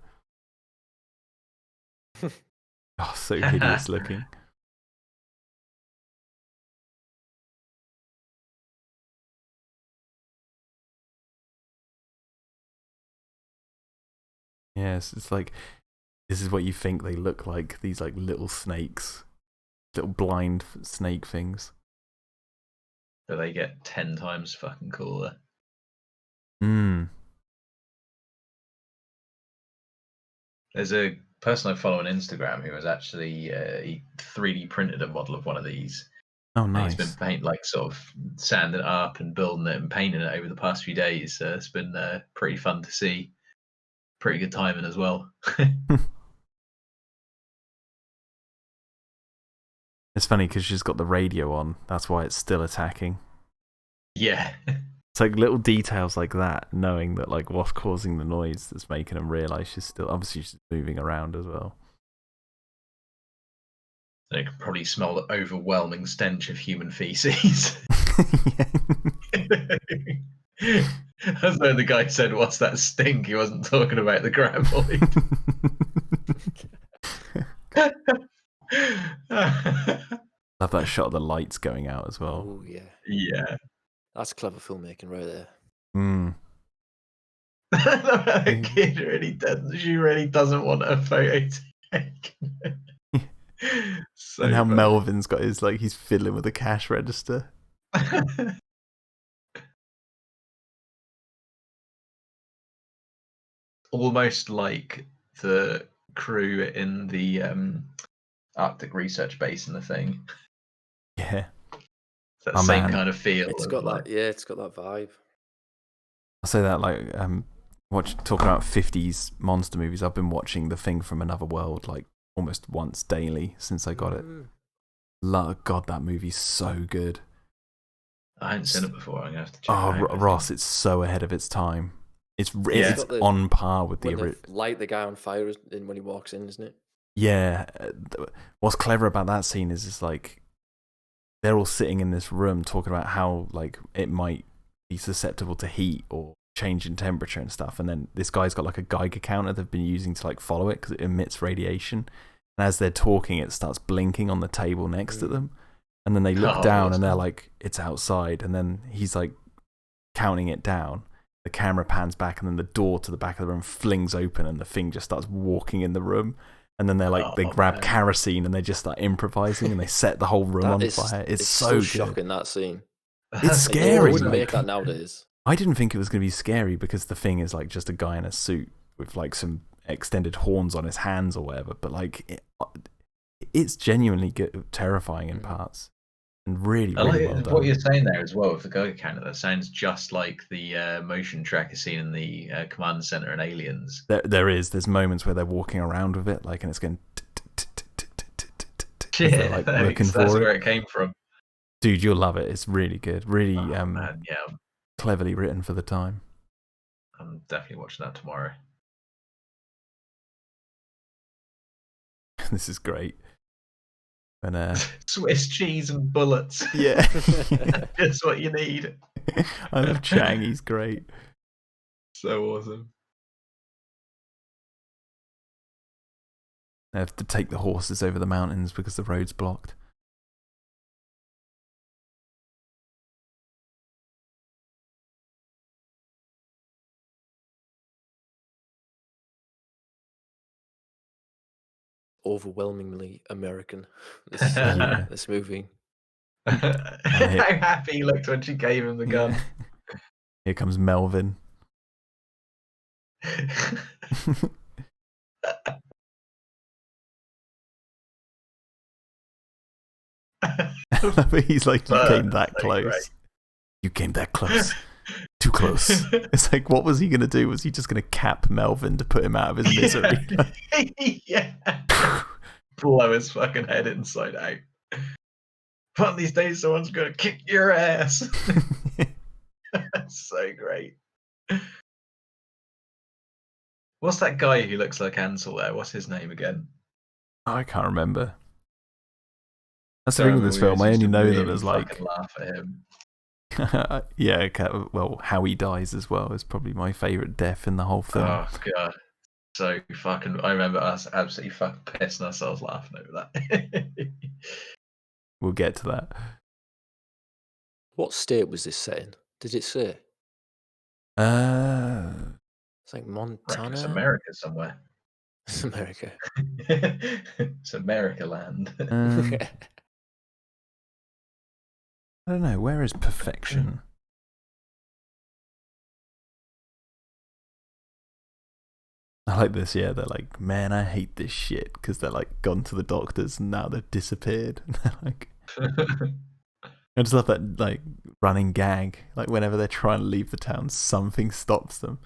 Speaker 1: Oh, so hideous looking. Yes, it's like this is what you think they look like. These like little snakes, little blind snake things.
Speaker 2: But they get 10 times fucking cooler. There's a person I follow on Instagram who was actually he 3D printed a model of one of these.
Speaker 1: Oh, nice.
Speaker 2: And he's been sort of sanding it up and building it and painting it over the past few days. It's been pretty fun to see. Pretty good timing as well.
Speaker 1: It's funny because she's got the radio on. That's why it's still attacking.
Speaker 2: Yeah.
Speaker 1: It's like little details like that, knowing that like what's causing the noise that's making them realise she's still obviously she's moving around as well.
Speaker 2: They can probably smell the overwhelming stench of human feces. As though the guy said, "What's that stink?" He wasn't talking about the graboid.
Speaker 1: Love that shot of the lights going out as well.
Speaker 3: Oh yeah.
Speaker 2: Yeah.
Speaker 3: That's clever filmmaking right there.
Speaker 2: The kid really doesn't want a photo taken. So
Speaker 1: and how
Speaker 2: funny.
Speaker 1: Melvin's got his like he's fiddling with the cash register.
Speaker 2: Almost like the crew in the Arctic research base in the thing.
Speaker 1: Yeah.
Speaker 2: That same kind of feel.
Speaker 3: It's got that, yeah, it's got that vibe.
Speaker 1: I say that like talking about 50s monster movies. I've been watching The Thing from Another World like almost once daily since I got it. God, that movie's so good.
Speaker 2: I hadn't seen it before. I'm gonna have to check it out.
Speaker 1: Ross, it's so ahead of its time. It's on par with the original.
Speaker 3: Light the guy on fire when he walks in, isn't it?
Speaker 1: Yeah. What's clever about that scene is it's like they're all sitting in this room talking about how like it might be susceptible to heat or change in temperature and stuff, and then this guy's got like a Geiger counter they've been using to like follow it because it emits radiation, and as they're talking it starts blinking on the table next to them, and then they look down and they're like, it's outside, and then he's like counting it down, the camera pans back, and then the door to the back of the room flings open and the thing just starts walking in the room, and then they're like they grab kerosene and they just start improvising and they set the whole room on fire. It's so
Speaker 3: shocking, that scene.
Speaker 1: It's scary.
Speaker 3: I wouldn't make that nowadays.
Speaker 1: I didn't think it was going to be scary because the thing is like just a guy in a suit with like some extended horns on his hands or whatever, but like it's genuinely terrifying in parts. and really,
Speaker 2: I
Speaker 1: really
Speaker 2: like
Speaker 1: well
Speaker 2: what
Speaker 1: done.
Speaker 2: you're saying there as well with the Geiger counter. That sounds just like the motion tracker scene in the command center in Aliens.
Speaker 1: There's moments where they're walking around with it, like, and it's going as they're
Speaker 2: Yeah,
Speaker 1: like looking
Speaker 2: thanks. That's
Speaker 1: for
Speaker 2: where
Speaker 1: it.
Speaker 2: it came from.
Speaker 1: Dude, you'll love it. It's really good, really
Speaker 2: Oh, man, yeah,
Speaker 1: cleverly written for the time.
Speaker 2: I'm definitely watching that tomorrow.
Speaker 1: This is great. And
Speaker 2: Swiss cheese and bullets.
Speaker 1: yeah,
Speaker 2: Just what you need.
Speaker 1: I love Chang. He's great.
Speaker 2: So awesome.
Speaker 1: They have to take the horses over the mountains because the road's blocked.
Speaker 3: Overwhelmingly American. This
Speaker 1: Yeah.
Speaker 3: this movie.
Speaker 2: How happy he looked when she gave him the gun.
Speaker 1: Here comes Melvin. He's like, you came that close.
Speaker 2: Great.
Speaker 1: You came that close. Too close. It's like, what was he going to do? Was he just going to cap Melvin to put him out of his misery?
Speaker 2: Yeah. Blow his fucking head inside out. One of these days, someone's going to kick your ass. That's so great. What's that guy who looks like Ansel there? What's his name again?
Speaker 1: I can't remember. That's the thing with this film. I only know them as like.
Speaker 2: Laugh at him.
Speaker 1: Yeah, well, how he dies as well is probably my favourite death in the whole film.
Speaker 2: Oh god, so fucking! I remember us absolutely fucking pissing ourselves laughing over that.
Speaker 1: We'll get to that.
Speaker 3: What state was this set in? Did it say? It's like Montana.
Speaker 2: It's America somewhere.
Speaker 3: It's America.
Speaker 2: It's America land.
Speaker 1: I don't know. Where is perfection? I like this. Yeah, they're like, man, I hate this shit because they're like gone to the doctors and now they've disappeared. And they're like, I just love that like running gag. Like whenever they're trying to leave the town, something stops them.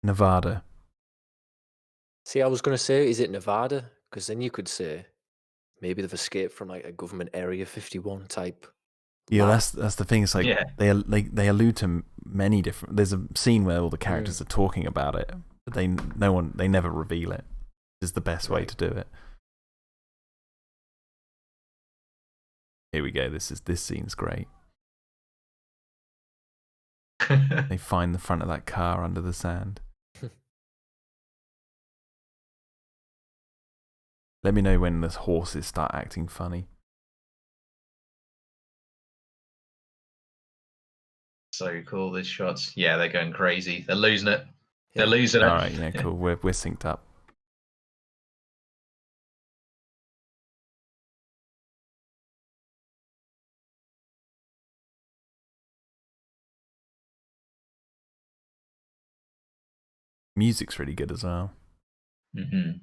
Speaker 1: Nevada.
Speaker 3: See, I was going to say, is it Nevada? Because then you could say maybe they've escaped from like a government Area 51 type.
Speaker 1: Yeah,
Speaker 3: lab.
Speaker 1: that's the thing. It's like they allude to many different. There's a scene where all the characters are talking about it, but they never reveal it. Is the best way to do it. Here we go. This scene's great. They find the front of that car under the sand. Let me know when the horses start acting funny.
Speaker 2: So cool, these shots. Yeah, they're going crazy. They're losing it. They're losing it.
Speaker 1: All right, yeah, cool. We're synced up. Music's really good as well.
Speaker 2: Mm-hmm.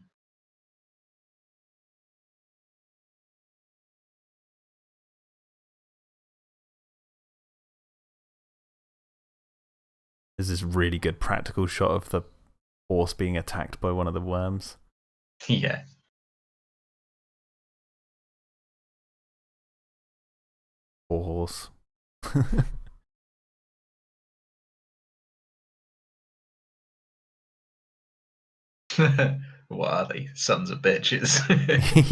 Speaker 1: There's this really good practical shot of the horse being attacked by one of the worms.
Speaker 2: Yeah.
Speaker 1: Poor horse.
Speaker 2: What are they? Sons of bitches.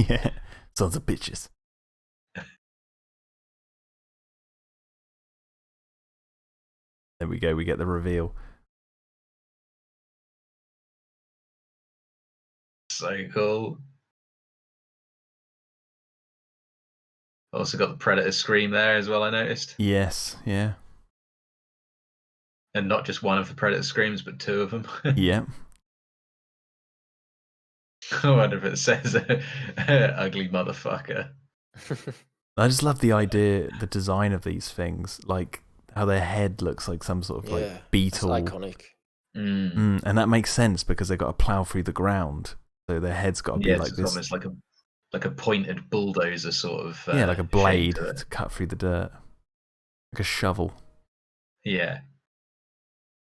Speaker 1: Yeah, sons of bitches. There we go. We get the reveal.
Speaker 2: So cool. Also got the Predator scream there as well, I noticed.
Speaker 1: Yes, yeah.
Speaker 2: And not just one of the Predator screams, but two of them.
Speaker 1: Yeah.
Speaker 2: I wonder if it says ugly motherfucker.
Speaker 1: I just love the idea, the design of these things. Like, how their head looks like some sort of like beetle.
Speaker 3: That's iconic.
Speaker 1: And that makes sense because they've got to plow through the ground, so their head's got to be like
Speaker 2: it's
Speaker 1: this.
Speaker 2: almost like a pointed bulldozer sort of.
Speaker 1: Like a blade to cut through the dirt, like a shovel.
Speaker 2: Yeah.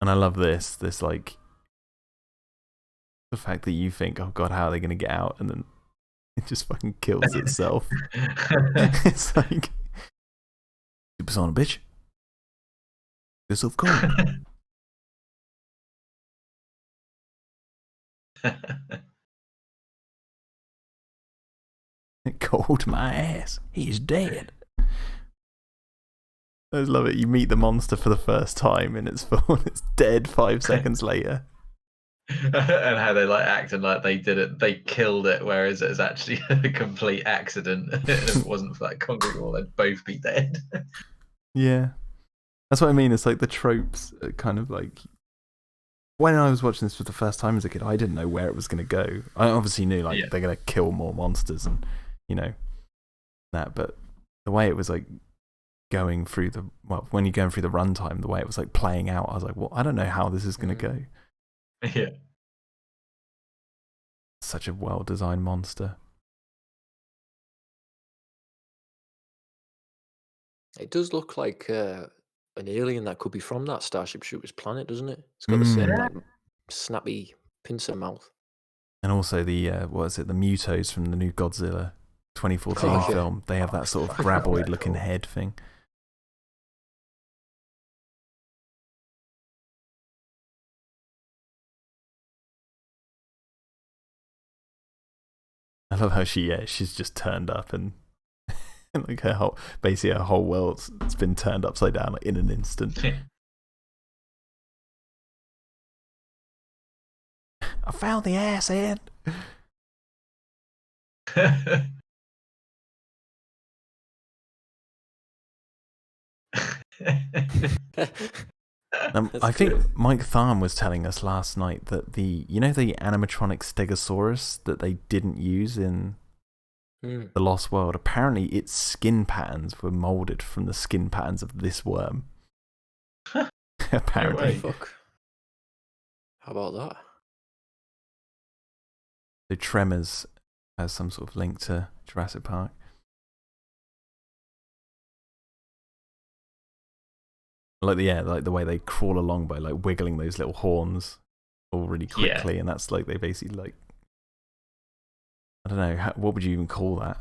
Speaker 1: And I love this like the fact that you think, oh god, how are they going to get out, and then it just fucking kills itself. It's like, supersonic bitch. Yourself gone. It called my ass. He's dead. I just love it. You meet the monster for the first time and it's dead 5 seconds later.
Speaker 2: And how they like acting like they did it, they killed it, whereas it's actually a complete accident. If it wasn't for that concrete wall, they'd both be dead.
Speaker 1: Yeah. That's what I mean. It's like the tropes are kind of like. When I was watching this for the first time as a kid, I didn't know where it was going to go. I obviously knew like they're going to kill more monsters and, you know, that. But the way it was like going through when you're going through the runtime, the way it was like playing out, I was like, well, I don't know how this is going to go.
Speaker 2: Yeah.
Speaker 1: Such a well-designed monster.
Speaker 3: It does look like an alien that could be from that Starship Troopers planet, doesn't it? It's got the same like snappy pincer mouth.
Speaker 1: And also the what is it? The Mutos from the new Godzilla 2014 film. They have that sort of graboid-looking head thing. I love how she's just turned up and like her whole world's been turned upside down like in an instant. I found the ass end. I think Mike Tharm was telling us last night that the animatronic Stegosaurus that they didn't use in The Lost World, apparently its skin patterns were molded from the skin patterns of this worm. Apparently.
Speaker 3: Fuck. How about that?
Speaker 1: So Tremors has some sort of link to Jurassic Park. Like the way they crawl along by like wiggling those little horns all really quickly, and that's like they basically like, I don't know, what would you even call that?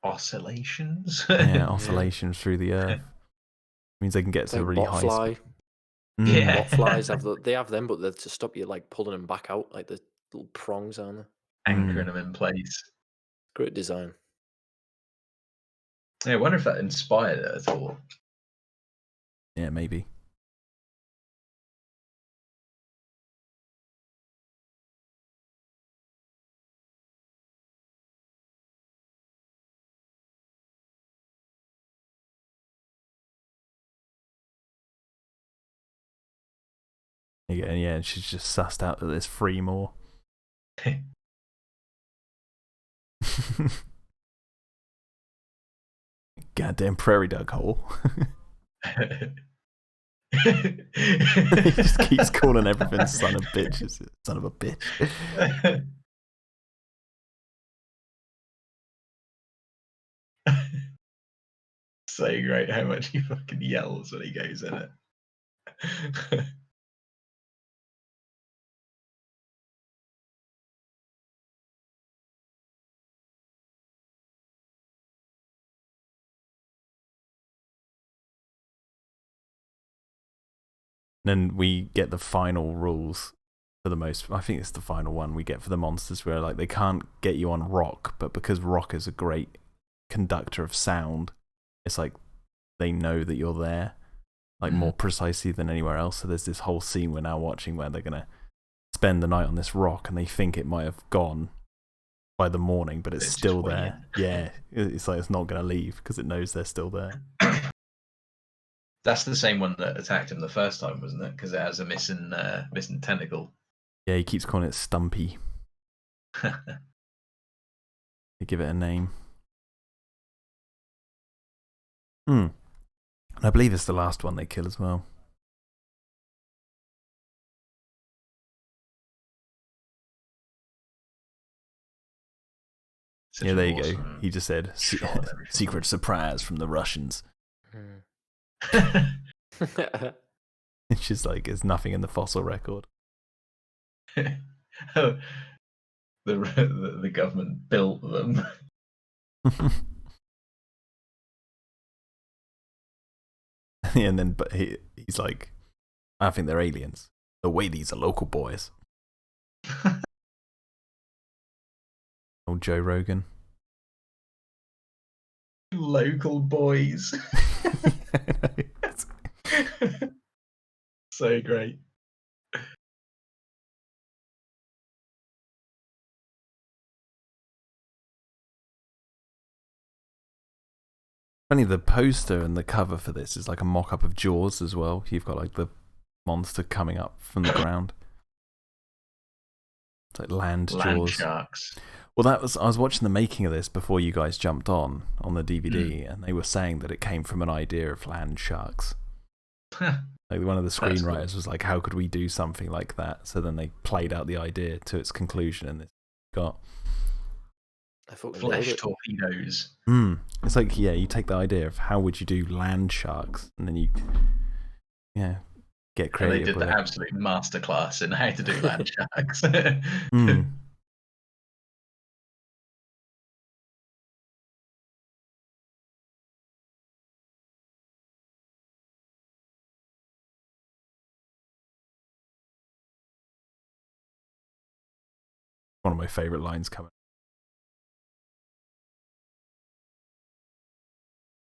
Speaker 2: Oscillations.
Speaker 1: Oscillations through the earth. Means they can get to a really high speed.
Speaker 3: Bot flies have them, but they're to stop you like pulling them back out, like the little prongs on them,
Speaker 2: anchoring them in place.
Speaker 3: Great design.
Speaker 2: Yeah, I wonder if that inspired it at all.
Speaker 1: Yeah, maybe. Yeah, and she's just sussed out that there's 3 more. Goddamn prairie dog hole. He just keeps calling everything son of bitches. Son of a bitch.
Speaker 2: So great how much he fucking yells when he goes in it.
Speaker 1: Then we get the final rules for the most. I think it's the final one we get for the monsters, where like they can't get you on rock, but because rock is a great conductor of sound, it's like they know that you're there, like more precisely than anywhere else. So there's this whole scene we're now watching where they're gonna spend the night on this rock, and they think it might have gone by the morning, but it's still there. Yeah, it's like it's not gonna leave because it knows they're still there.
Speaker 2: That's the same one that attacked him the first time, wasn't it? Because it has a missing tentacle.
Speaker 1: Yeah, he keeps calling it Stumpy. They give it a name. And I believe it's the last one they kill as well.
Speaker 2: Such
Speaker 1: Yeah,
Speaker 2: an
Speaker 1: there you go.
Speaker 2: awesome
Speaker 1: He just said,
Speaker 2: shot and everything.
Speaker 1: secret surprise from the Russians. It's just like, there's nothing in the fossil record.
Speaker 2: Oh, the government built them.
Speaker 1: And then, but he's like, I think they're aliens. The way these are local boys. Old Joe Rogan.
Speaker 2: Local boys. So great.
Speaker 1: Funny, the poster and the cover for this is like a mock-up of Jaws as well. You've got like the monster coming up from the ground. It's like land Jaws.
Speaker 2: Sharks.
Speaker 1: Well, I was watching the making of this before you guys jumped on the DVD, and they were saying that it came from an idea of land sharks. Like one of the screenwriters was like, "How could we do something like that?" So then they played out the idea to its conclusion, and this got
Speaker 2: flesh torpedoes.
Speaker 1: It's like, yeah, you take the idea of how would you do land sharks, and then you, get creative.
Speaker 2: And they did the absolute masterclass in how to do land sharks.
Speaker 1: One of my favorite lines coming.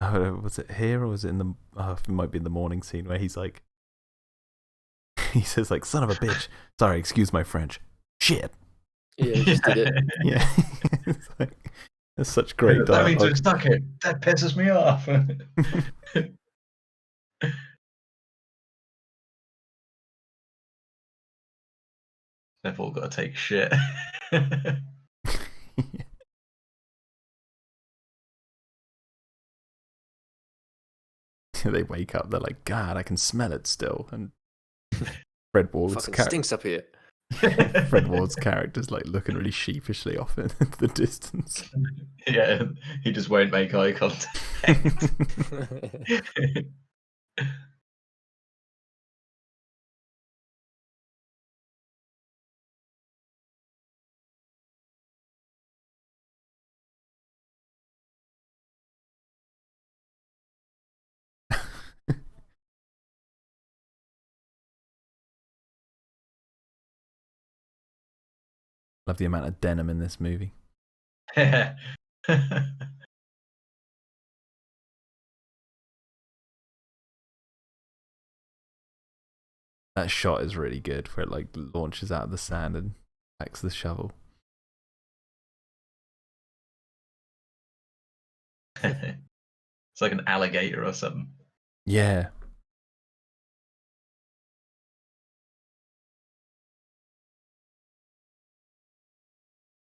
Speaker 1: Oh, was it here or was it in the? It might be in the morning scene where he's like, he says like, "Son of a bitch." Sorry, excuse my French. Shit.
Speaker 3: Yeah, he just did it.
Speaker 1: Yeah, it's like, that's such great dialogue.
Speaker 2: That means it's stuck it. That pisses me off. They've all got to take shit.
Speaker 1: They wake up, they're like, "God, I can smell it still." And Fred Ward's
Speaker 3: fucking stinks up here.
Speaker 1: Fred Ward's character's like looking really sheepishly off in the distance.
Speaker 2: Yeah, he just won't make eye contact.
Speaker 1: Love the amount of denim in this movie.
Speaker 2: That
Speaker 1: shot is really good, where it like launches out of the sand and backs the shovel.
Speaker 2: It's like an alligator or something.
Speaker 1: Yeah.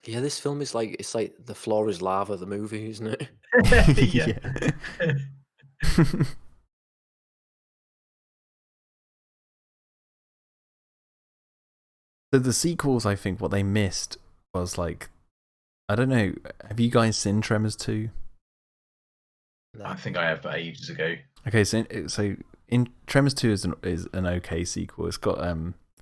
Speaker 3: Yeah, this film is like, it's like The Floor is Lava, the movie, isn't it?
Speaker 2: Yeah.
Speaker 1: So the sequels, I think what they missed was like, I don't know, have you guys seen Tremors 2?
Speaker 2: I think I have ages ago.
Speaker 1: Okay, so in Tremors 2 is an okay sequel. It's got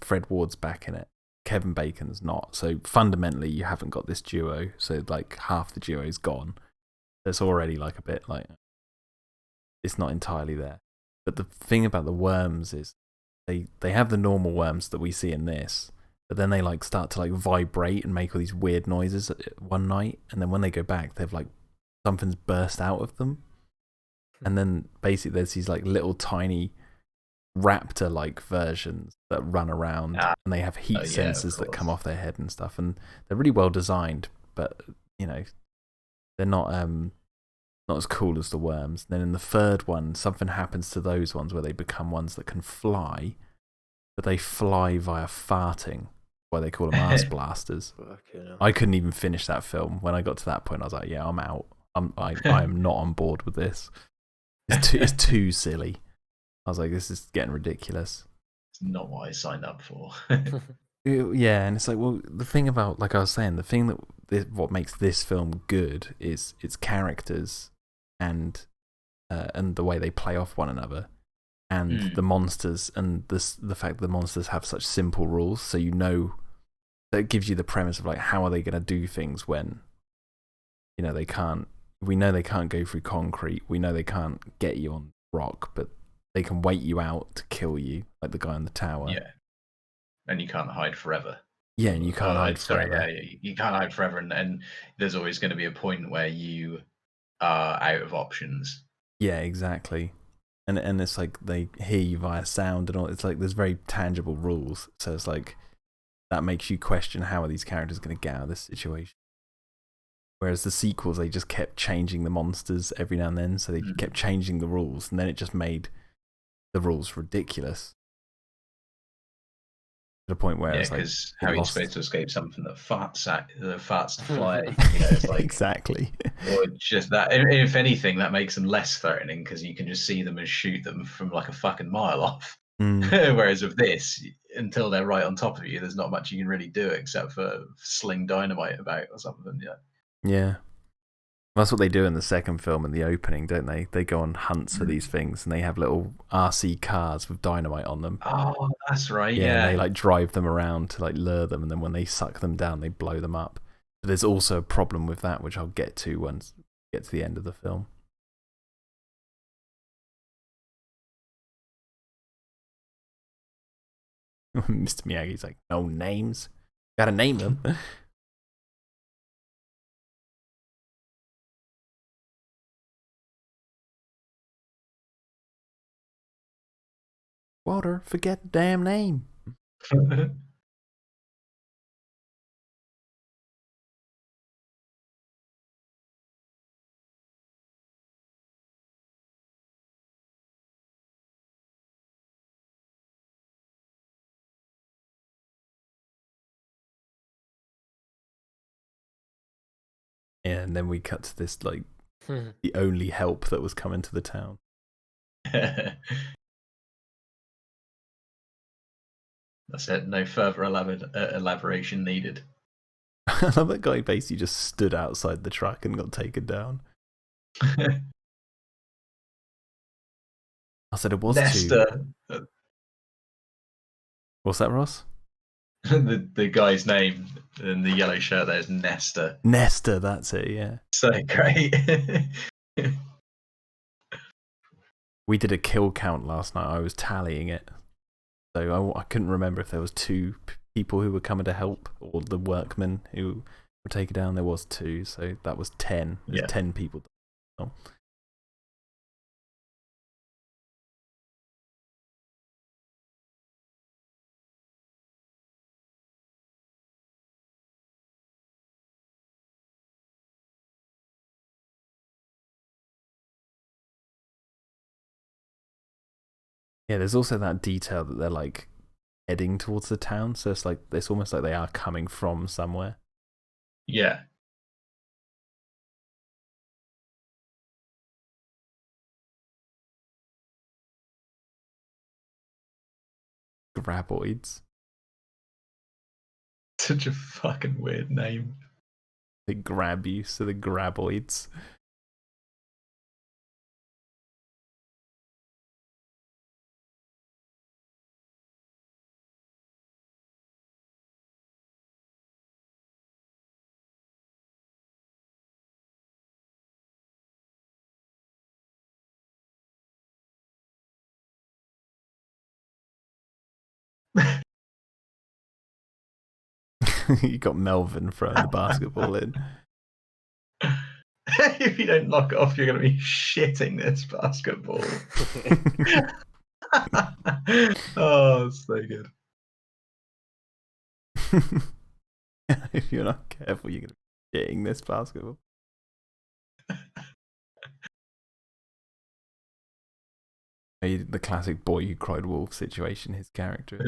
Speaker 1: Fred Ward's back in it. Kevin Bacon's not. So fundamentally, you haven't got this duo. So like half the duo is gone. It's already like a bit like, it's not entirely there. But the thing about the worms is they have the normal worms that we see in this, but then they like start to like vibrate and make all these weird noises one night, and then when they go back, they've like something's burst out of them, and then basically there's these like little tiny raptor-like versions that run around, and they have heat sensors that come off their head and stuff, and they're really well designed, but you know, they're not as cool as the worms. Then in the third one, something happens to those ones where they become ones that can fly, but they fly via farting. Why they call them ass blasters. I couldn't even finish that film. When I got to that point, I was like, "Yeah, I'm out. I am not on board with this." It's too silly. I was like, this is getting ridiculous.
Speaker 2: It's not what I signed up for.
Speaker 1: Yeah, and it's like, well, the thing about, like I was saying, the thing what makes this film good is its characters and the way they play off one another, and the monsters, and the fact that the monsters have such simple rules, so that gives you the premise of like, how are they going to do things when they can't. We know they can't go through concrete. We know they can't get you on rock, but they can wait you out to kill you, like the guy in the tower.
Speaker 2: Yeah, and you can't hide forever.
Speaker 1: Yeah, and you can't hide
Speaker 2: sorry,
Speaker 1: forever.
Speaker 2: you can't hide forever, and there's always going to be a point where you are out of options.
Speaker 1: Yeah, exactly. And it's like they hear you via sound and all. It's like there's very tangible rules, so it's like that makes you question how are these characters going to get out of this situation. Whereas the sequels, they just kept changing the monsters every now and then, so they kept changing the rules, and then it just made the rules ridiculous. To the point where it's like,
Speaker 2: because how are you supposed to escape something that farts to fly? It's like
Speaker 1: exactly.
Speaker 2: Or just that. If anything, that makes them less threatening because you can just see them and shoot them from like a fucking mile off. Whereas with this, until they're right on top of you, there's not much you can really do except for sling dynamite about or something. Yeah.
Speaker 1: Yeah. That's what they do in the second film in the opening, don't they? They go on hunts for these things, and they have little RC cars with dynamite on them.
Speaker 2: Oh, that's right.
Speaker 1: Yeah,
Speaker 2: Yeah.
Speaker 1: and they like drive them around to like lure them, and then when they suck them down, they blow them up. But there's also a problem with that, which I'll get to once we get to the end of the film. Mr. Miyagi's like, no names. Gotta name them. Walter, forget the damn name. Yeah, and then we cut to this, like, the only help that was coming to the town.
Speaker 2: That's it. No further elaboration needed.
Speaker 1: I love that guy basically just stood outside the truck and got taken down. I said it was
Speaker 2: Nesta.
Speaker 1: What's that, Ross?
Speaker 2: The guy's name in the yellow shirt there is Nesta.
Speaker 1: Nesta, that's it, yeah.
Speaker 2: So great.
Speaker 1: We did a kill count last night. I was tallying it. So I couldn't remember if there was two people who were coming to help or the workmen who were taken down. There was two, so that was 10. There's 10 people. Oh. Yeah, there's also that detail that they're like heading towards the town, so it's almost like they are coming from somewhere.
Speaker 2: Yeah.
Speaker 1: Graboids.
Speaker 2: Such a fucking weird name.
Speaker 1: They grab you, so the graboids. You got Melvin throwing the basketball in.
Speaker 2: If you don't knock it off, you're going to be shitting this basketball. Oh, it's so good.
Speaker 1: If you're not careful, you're going to be shitting this basketball. The classic boy who cried wolf situation, his character.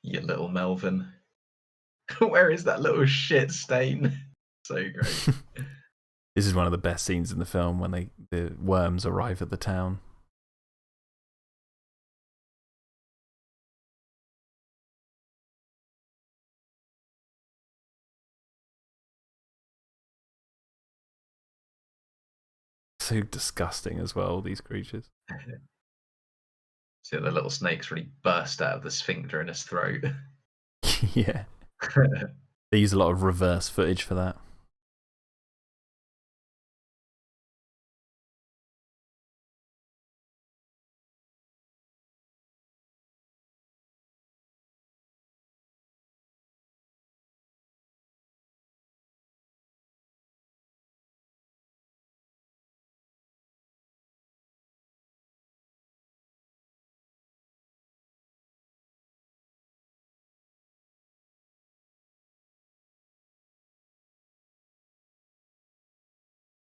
Speaker 2: You little Melvin. Where is that little shit stain? So great.
Speaker 1: This is one of the best scenes in the film when the worms arrive at the town. So disgusting as well, these creatures.
Speaker 2: See the little snakes really burst out of the sphincter in his throat.
Speaker 1: Yeah. They use a lot of reverse footage for that.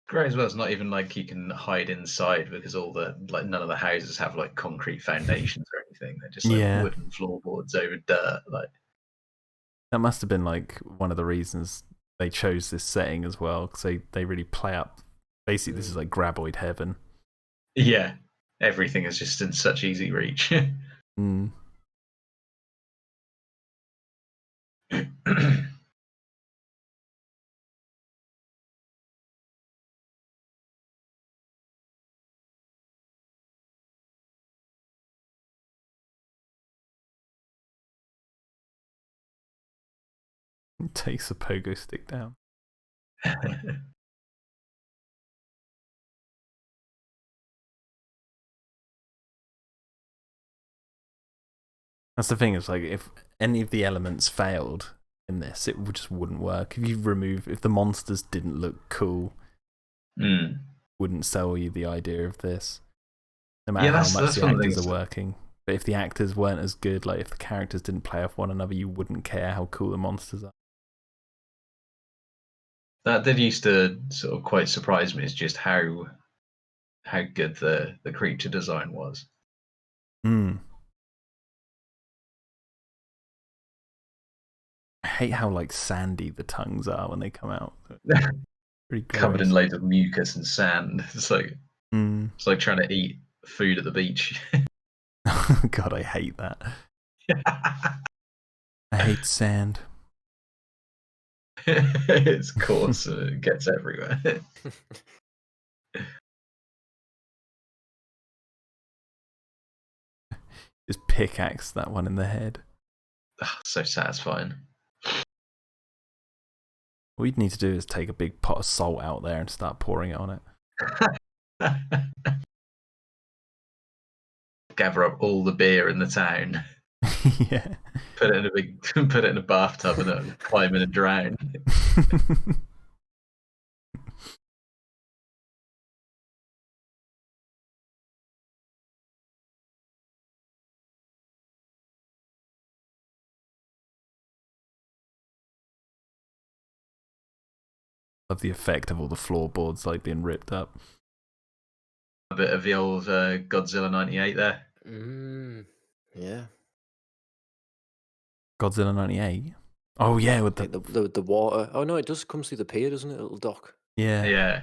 Speaker 2: Great as well. It's not even like you can hide inside because none of the houses have like concrete foundations or anything. They're just like
Speaker 1: Yeah.
Speaker 2: wooden floorboards over dirt. Like
Speaker 1: that must have been like one of the reasons they chose this setting as well, because they really play up. Basically, this is like graboid heaven.
Speaker 2: yeah, everything is just in such easy reach.
Speaker 1: Mm. Takes the pogo stick down. That's the thing. It's like if any of the elements failed in this, it just wouldn't work. If the monsters didn't look cool, wouldn't sell you the idea of this. No matter how much the actors are working. But if the actors weren't as good, like if the characters didn't play off one another, you wouldn't care how cool the monsters are.
Speaker 2: That did used to sort of quite surprise me, is just how good the creature design was.
Speaker 1: I hate how like sandy the tongues are when they come out. Pretty
Speaker 2: Covered in
Speaker 1: gross.
Speaker 2: loads of mucus and sand. It's like trying to eat food at the beach.
Speaker 1: God, I hate that. I hate sand.
Speaker 2: It's coarse and it gets everywhere.
Speaker 1: Just pickaxe that one in the head.
Speaker 2: So satisfying.
Speaker 1: What you'd need to do is take a big pot of salt out there and start pouring it on it.
Speaker 2: Gather up all the beer in the town.
Speaker 1: Yeah.
Speaker 2: Put it in a bathtub and climb in and drown.
Speaker 1: Love the effect of all the floorboards like being ripped up.
Speaker 2: A bit of the old Godzilla '98 there.
Speaker 3: Yeah.
Speaker 1: Godzilla '98. Oh yeah, with
Speaker 3: the water. Oh no, it does come through the pier, doesn't it? A little dock.
Speaker 1: Yeah.
Speaker 2: Yeah.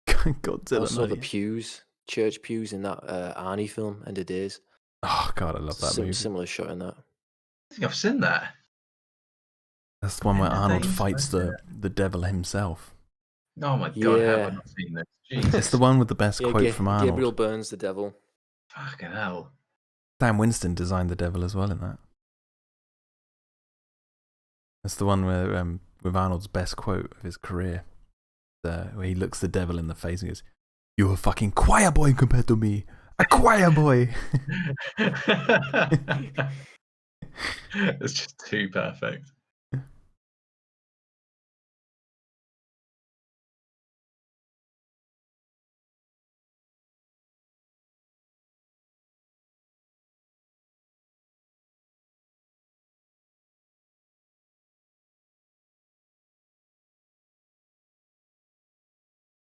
Speaker 1: Godzilla.
Speaker 3: Also the pews, church pews in that Arnie film, End of Days.
Speaker 1: Oh god, I love that movie.
Speaker 3: Similar shot in that.
Speaker 2: I think I've seen that.
Speaker 1: That's the one where Arnold fights the devil himself.
Speaker 2: Oh my god, have I not seen this? Jesus.
Speaker 1: It's the one with the best quote from Arnold.
Speaker 3: Gabriel Burns, the devil.
Speaker 2: Fucking hell.
Speaker 1: Sam Winston designed the devil as well in that. That's the one where with Arnold's best quote of his career, where he looks the devil in the face and goes, "You're a fucking choir boy compared to me, a choir boy."
Speaker 2: It's just too perfect.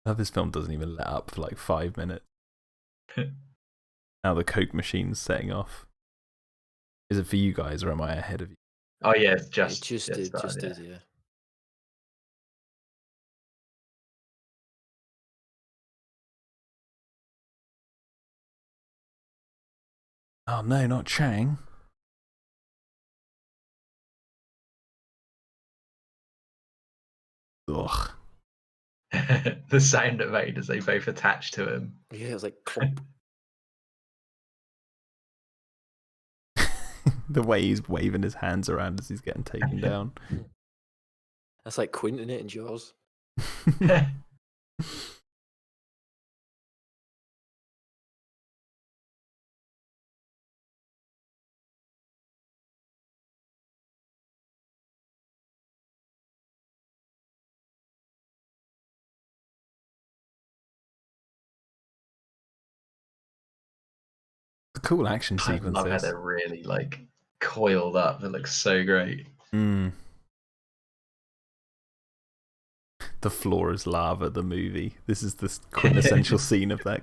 Speaker 1: Now this film doesn't even let up for like 5 minutes. Now the Coke machine's setting off. Is it for you guys or am I ahead of you?
Speaker 2: Oh yeah, it's
Speaker 3: It
Speaker 2: just
Speaker 3: just
Speaker 2: started.
Speaker 3: did, yeah.
Speaker 1: Oh no, not Chang. Ugh.
Speaker 2: The sound it made as they both attached to him.
Speaker 3: Yeah, it was like clump.
Speaker 1: The way he's waving his hands around as he's getting taken down.
Speaker 3: That's like Quint in it in Jaws.
Speaker 1: Cool action
Speaker 2: I love how
Speaker 1: sequences.
Speaker 2: they're really like coiled up. It looks so great.
Speaker 1: Mm. The floor is lava, the movie. This is the quintessential scene of that.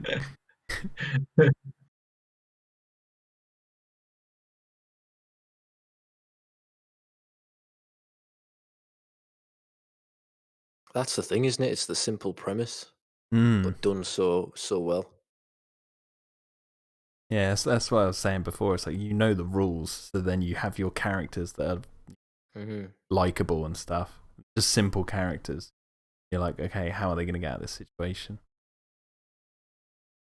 Speaker 3: That's the thing, isn't it? It's the simple premise,
Speaker 1: Mm.
Speaker 3: but done so well.
Speaker 1: Yeah, that's what I was saying before. It's like you know the rules, so then you have your characters that are likable and stuff. Just simple characters. You're like, okay, how are they going to get out of this situation?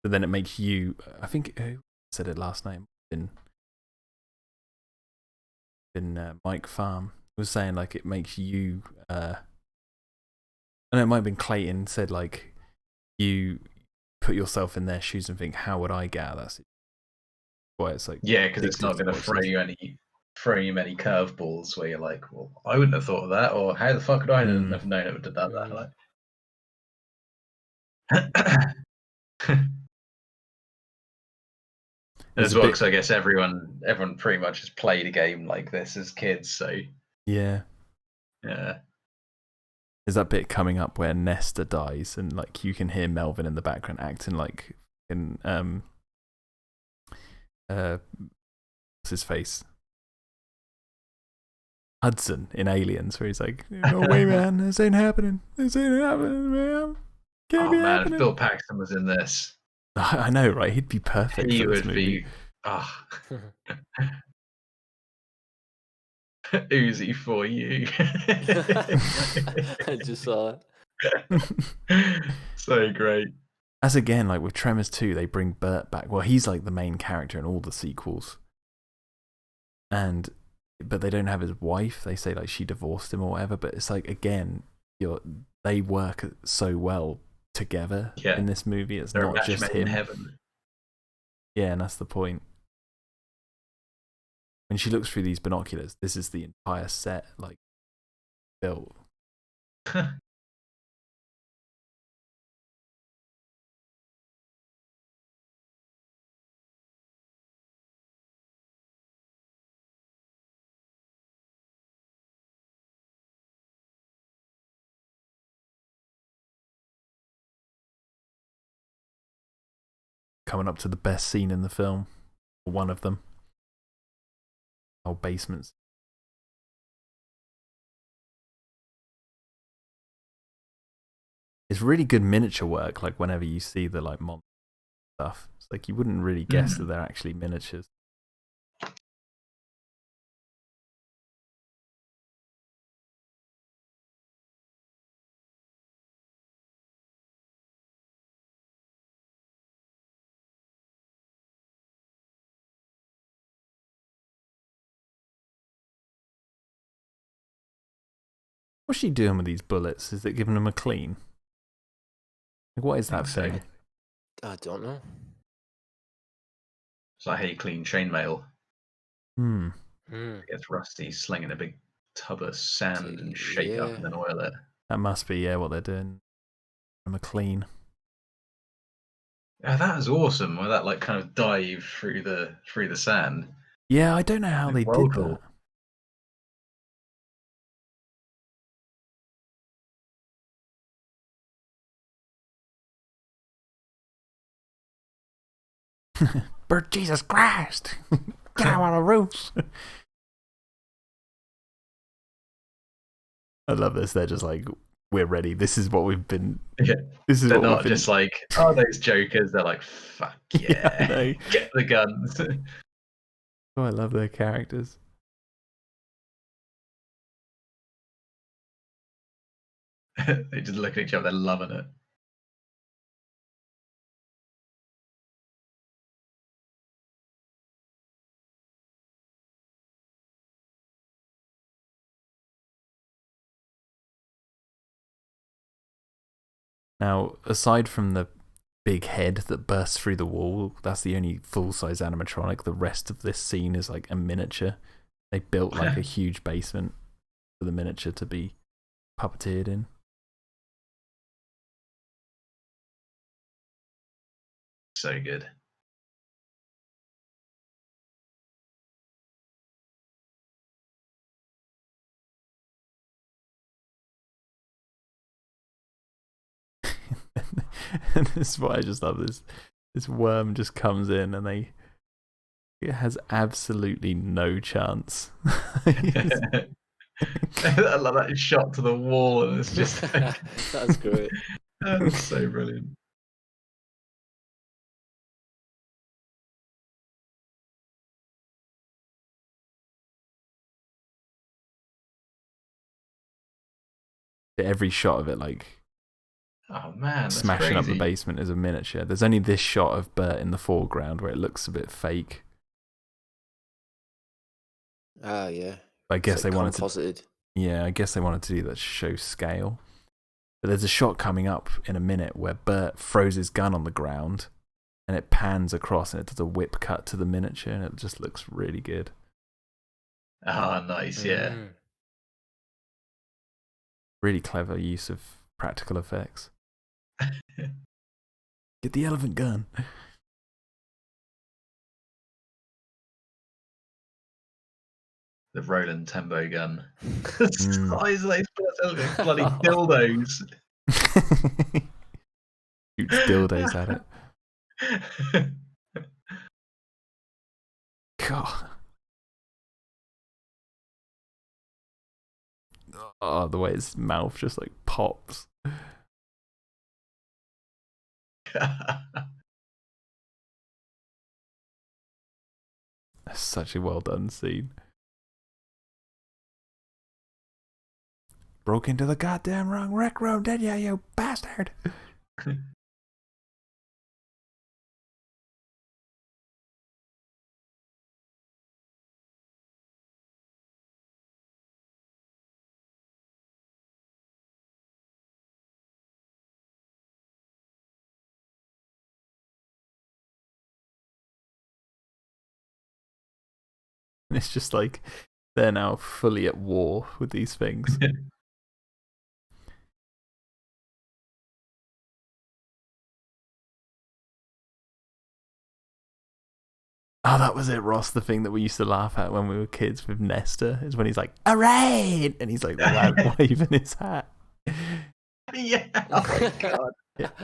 Speaker 1: But then it makes you. I think who said it last night? Been Mike Farm was saying like it makes you. I know it might have been Clayton said like you put yourself in their shoes and think, how would I get out of that situation? Why it's like
Speaker 2: Yeah, because
Speaker 1: big
Speaker 2: it's not
Speaker 1: piece of
Speaker 2: going to
Speaker 1: watches.
Speaker 2: throw you many curveballs where you're like, well, I wouldn't have thought of that, or how the fuck could I have known it would have done that? Like,
Speaker 1: There's
Speaker 2: as
Speaker 1: a
Speaker 2: well,
Speaker 1: bit.
Speaker 2: because I guess everyone pretty much has played a game like this as kids, so
Speaker 1: Yeah.
Speaker 2: yeah.
Speaker 1: There's that bit coming up where Nesta dies, and like you can hear Melvin in the background acting like in what's his face? Hudson in Aliens, where he's like, "No way, man, this ain't happening. This ain't happening, man. Can't
Speaker 2: Oh
Speaker 1: be
Speaker 2: man, if
Speaker 1: happening."
Speaker 2: Bill Paxton was in this,
Speaker 1: I know, right? He'd be perfect
Speaker 2: he
Speaker 1: for this
Speaker 2: would
Speaker 1: movie.
Speaker 2: be Uzi for you.
Speaker 3: I just saw it.
Speaker 2: So great.
Speaker 1: As again, like with Tremors 2, they bring Bert back. Well, he's like the main character in all the sequels, but they don't have his wife. They say like she divorced him or whatever. But it's like again, they work so well together
Speaker 2: Yeah,
Speaker 1: in this movie. It's
Speaker 2: they're a
Speaker 1: not
Speaker 2: match
Speaker 1: just
Speaker 2: made in
Speaker 1: him.
Speaker 2: heaven.
Speaker 1: Yeah, and that's the point. When she looks through these binoculars, this is the entire set like built. Coming up to the best scene in the film, or one of them. Oh, basements. It's really good miniature work. Like whenever you see the like monster stuff, it's like you wouldn't really guess that they're actually miniatures. What's she doing with these bullets? Is it giving them a clean? Like, what is that thing?
Speaker 3: I don't know.
Speaker 2: It's like how you clean chainmail.
Speaker 1: Hmm.
Speaker 3: Mm.
Speaker 2: It gets rusty, slinging a big tub of sand and shake it up
Speaker 3: Yeah.
Speaker 2: and then oil it.
Speaker 1: That must be what they're doing. Them a clean.
Speaker 2: Yeah, that was awesome. Where that like kind of dive through the sand.
Speaker 1: Yeah, I don't know how
Speaker 2: Like,
Speaker 1: they
Speaker 2: well
Speaker 1: did that.
Speaker 2: cool.
Speaker 1: But Jesus Christ! Get out on the roofs! I love this. They're just like, we're ready. This is what we've been.
Speaker 2: Yeah.
Speaker 1: This is
Speaker 2: They're
Speaker 1: what we've
Speaker 2: not
Speaker 1: been.
Speaker 2: just like, oh, those jokers. They're like, fuck
Speaker 1: Yeah, I
Speaker 2: yeah,
Speaker 1: know.
Speaker 2: get the guns.
Speaker 1: Oh, I love their characters.
Speaker 2: They just look at each other. They're loving it.
Speaker 1: Now, aside from the big head that bursts through the wall, that's the only full-size animatronic. The rest of this scene is like a miniature. They built like a huge basement for the miniature to be puppeteered in.
Speaker 2: So good.
Speaker 1: And this is what I just love. This worm just comes in and it has absolutely no chance.
Speaker 2: I love that shot to the wall, and it's just like,
Speaker 3: That's great.
Speaker 2: that's so brilliant.
Speaker 1: Every shot of it, like
Speaker 2: Oh man, that's
Speaker 1: smashing up the
Speaker 2: crazy.
Speaker 1: basement, is a miniature. There's only this shot of Bert in the foreground where it looks a bit fake.
Speaker 3: Ah, yeah.
Speaker 1: I guess
Speaker 3: It's like
Speaker 1: they wanted to.
Speaker 3: composited.
Speaker 1: Yeah, I guess they wanted to do that to show scale. But there's a shot coming up in a minute where Bert throws his gun on the ground and it pans across and it does a whip cut to the miniature and it just looks really good.
Speaker 2: Oh, nice, yeah.
Speaker 1: Really clever use of practical effects. Get the elephant gun.
Speaker 2: The Roland Tembo gun. The size of those bloody dildos.
Speaker 1: Shoots dildos at it. God. Oh, the way his mouth just like pops. That's such a well done scene. Broke into the goddamn wrong rec room, did ya, you bastard? And it's just like they're now fully at war with these things. Oh, that was it, Ross. The thing that we used to laugh at when we were kids with Nestor is when he's like, "A raid!" and he's like waving his hat.
Speaker 2: Yeah. Oh my god.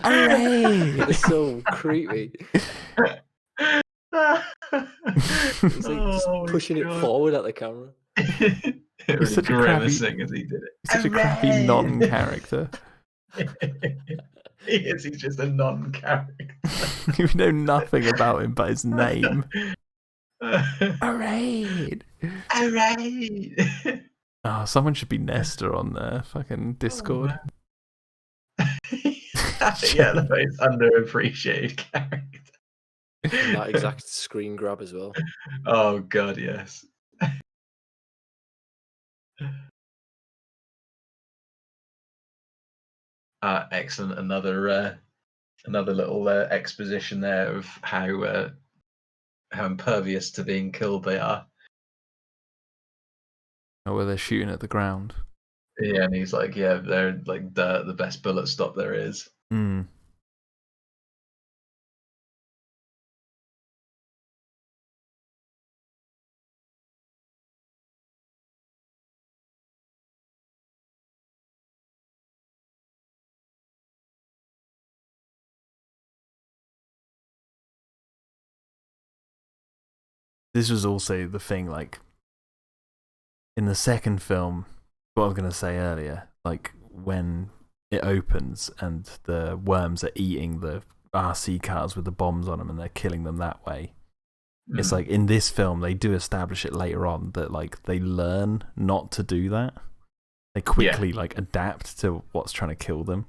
Speaker 1: A raid!
Speaker 3: It's so creepy. He's like just pushing it forward at the camera.
Speaker 2: Really
Speaker 1: such a
Speaker 2: grimacing as he did it.
Speaker 1: He's such a crappy non-character.
Speaker 2: He is. He's just a non-character.
Speaker 1: You know nothing about him but his name. A raid!
Speaker 2: A raid!
Speaker 1: Oh, someone should be Nestor on their fucking Discord.
Speaker 2: Yeah, the most underappreciated character.
Speaker 3: And that exact screen grab as well.
Speaker 2: Oh god, yes. Excellent. Another little exposition there of how impervious to being killed they are.
Speaker 1: Oh, where they're shooting at the ground.
Speaker 2: Yeah, and he's like, yeah, they're like the best bullet stop there is.
Speaker 1: Mm. This was also the thing, like, in the second film, what I was going to say earlier, like when it opens and the worms are eating the RC cars with the bombs on them and they're killing them that way. It's like in this film, they do establish it later on that like they learn not to do that. They quickly like adapt to what's trying to kill them.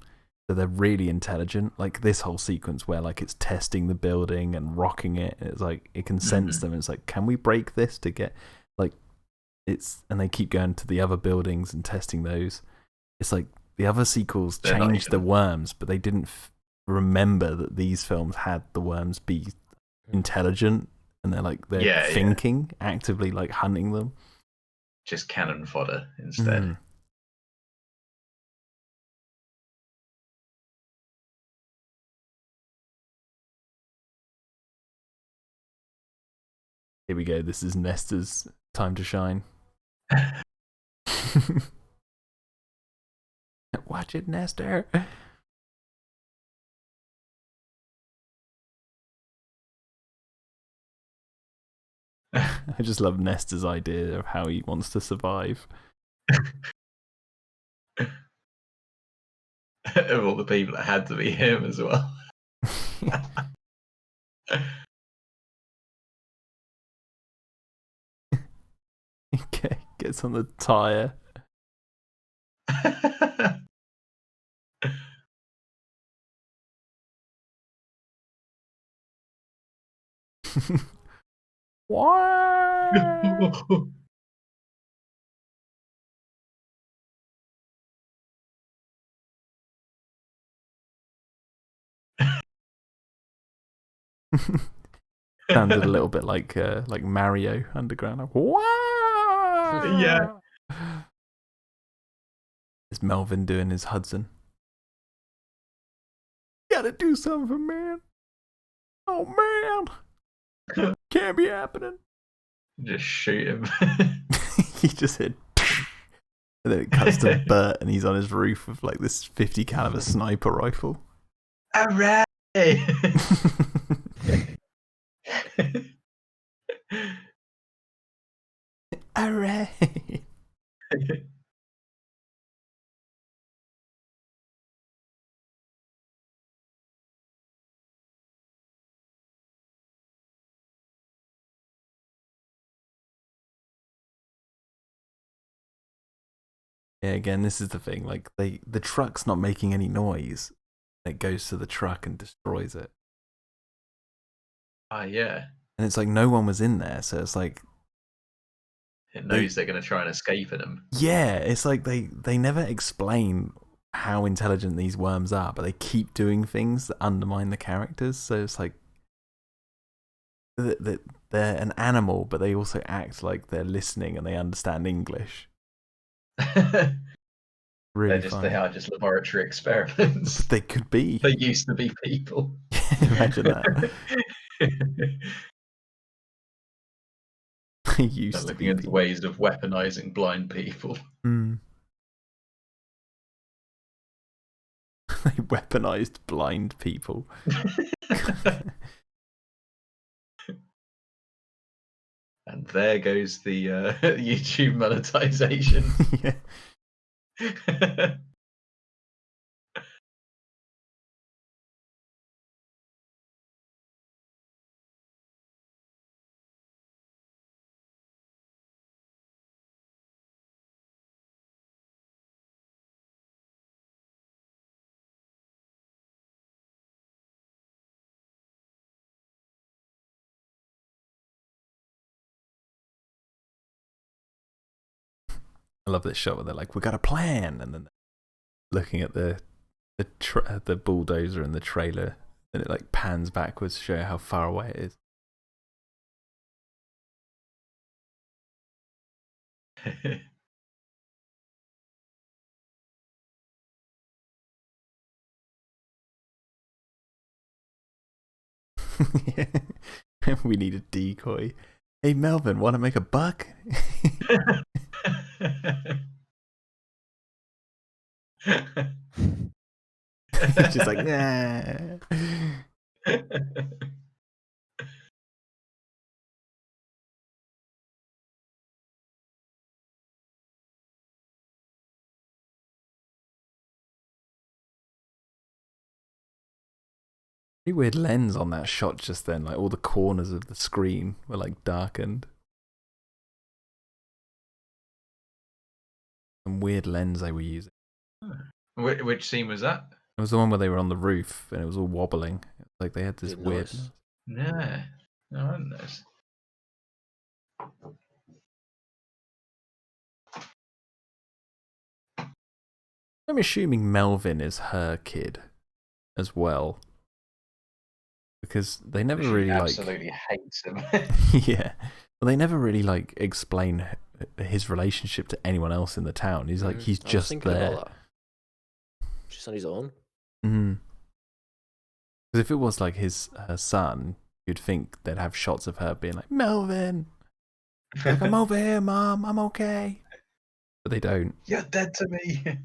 Speaker 1: So they're really intelligent. Like this whole sequence where like it's testing the building and rocking it. It's like it can sense them. It's like, can we break this to get like and they keep going to the other buildings and testing those. It's like the other sequels changed the worms, but they didn't remember that these films had the worms be intelligent and they're thinking, actively like hunting them.
Speaker 2: Just cannon fodder instead.
Speaker 1: Here we go. This is Nesta's time to shine. Watch it, Nestor. I just love Nestor's idea of how he wants to survive.
Speaker 2: Of all the people, it had to be him as well.
Speaker 1: Gets on the tire. What? Sounded a little bit like Mario Underground.
Speaker 2: Yeah.
Speaker 1: Is Melvin doing his Hudson? Gotta do something, man. Oh man, can't be happening.
Speaker 2: Just shoot him.
Speaker 1: He just hit. And then it cuts to Bert, and he's on his roof with like this 50 caliber sniper rifle.
Speaker 2: Hooray!
Speaker 1: Hooray! Yeah, again, this is the thing. Like the truck's not making any noise. It goes to the truck and destroys it.
Speaker 2: Yeah.
Speaker 1: And it's like no one was in there, so it's like
Speaker 2: it knows they're going to try and escape in them.
Speaker 1: Yeah, it's like they never explain how intelligent these worms are, but they keep doing things that undermine the characters. So it's like they're an animal, but they also act like they're listening and they understand English. Really
Speaker 2: They are just laboratory experiments.
Speaker 1: But they could be.
Speaker 2: They used to be people.
Speaker 1: Imagine that. They used to
Speaker 2: looking into ways of weaponizing blind people.
Speaker 1: They weaponized blind people.
Speaker 2: And there goes the YouTube monetization.
Speaker 1: Yeah. I love this shot where they're like, "We got a plan," and then looking at the bulldozer and the trailer, and it like pans backwards to show how far away it is. We need a decoy. Hey Melvin, want to make a buck? He's just like, nah. Pretty weird lens on that shot just then. Like all the corners of the screen were like darkened. Some weird lens they were using.
Speaker 2: Which scene was that?
Speaker 1: It was the one where they were on the roof and it was all wobbling. Like they had this
Speaker 3: Didn't
Speaker 1: weird.
Speaker 3: notice.
Speaker 2: Yeah. No, I didn't notice.
Speaker 1: I'm assuming Melvin is her kid as well. Because they never
Speaker 2: She
Speaker 1: really
Speaker 2: absolutely hates him.
Speaker 1: yeah. Well, they never really like explain his relationship to anyone else in the town. He's like he's
Speaker 3: I was
Speaker 1: just
Speaker 3: thinking
Speaker 1: there.
Speaker 3: about that. Just on his own.
Speaker 1: Because if it was like her son, you'd think they'd have shots of her being like, Melvin, like, I'm over here, Mom, I'm okay. But they don't.
Speaker 2: You're dead to me.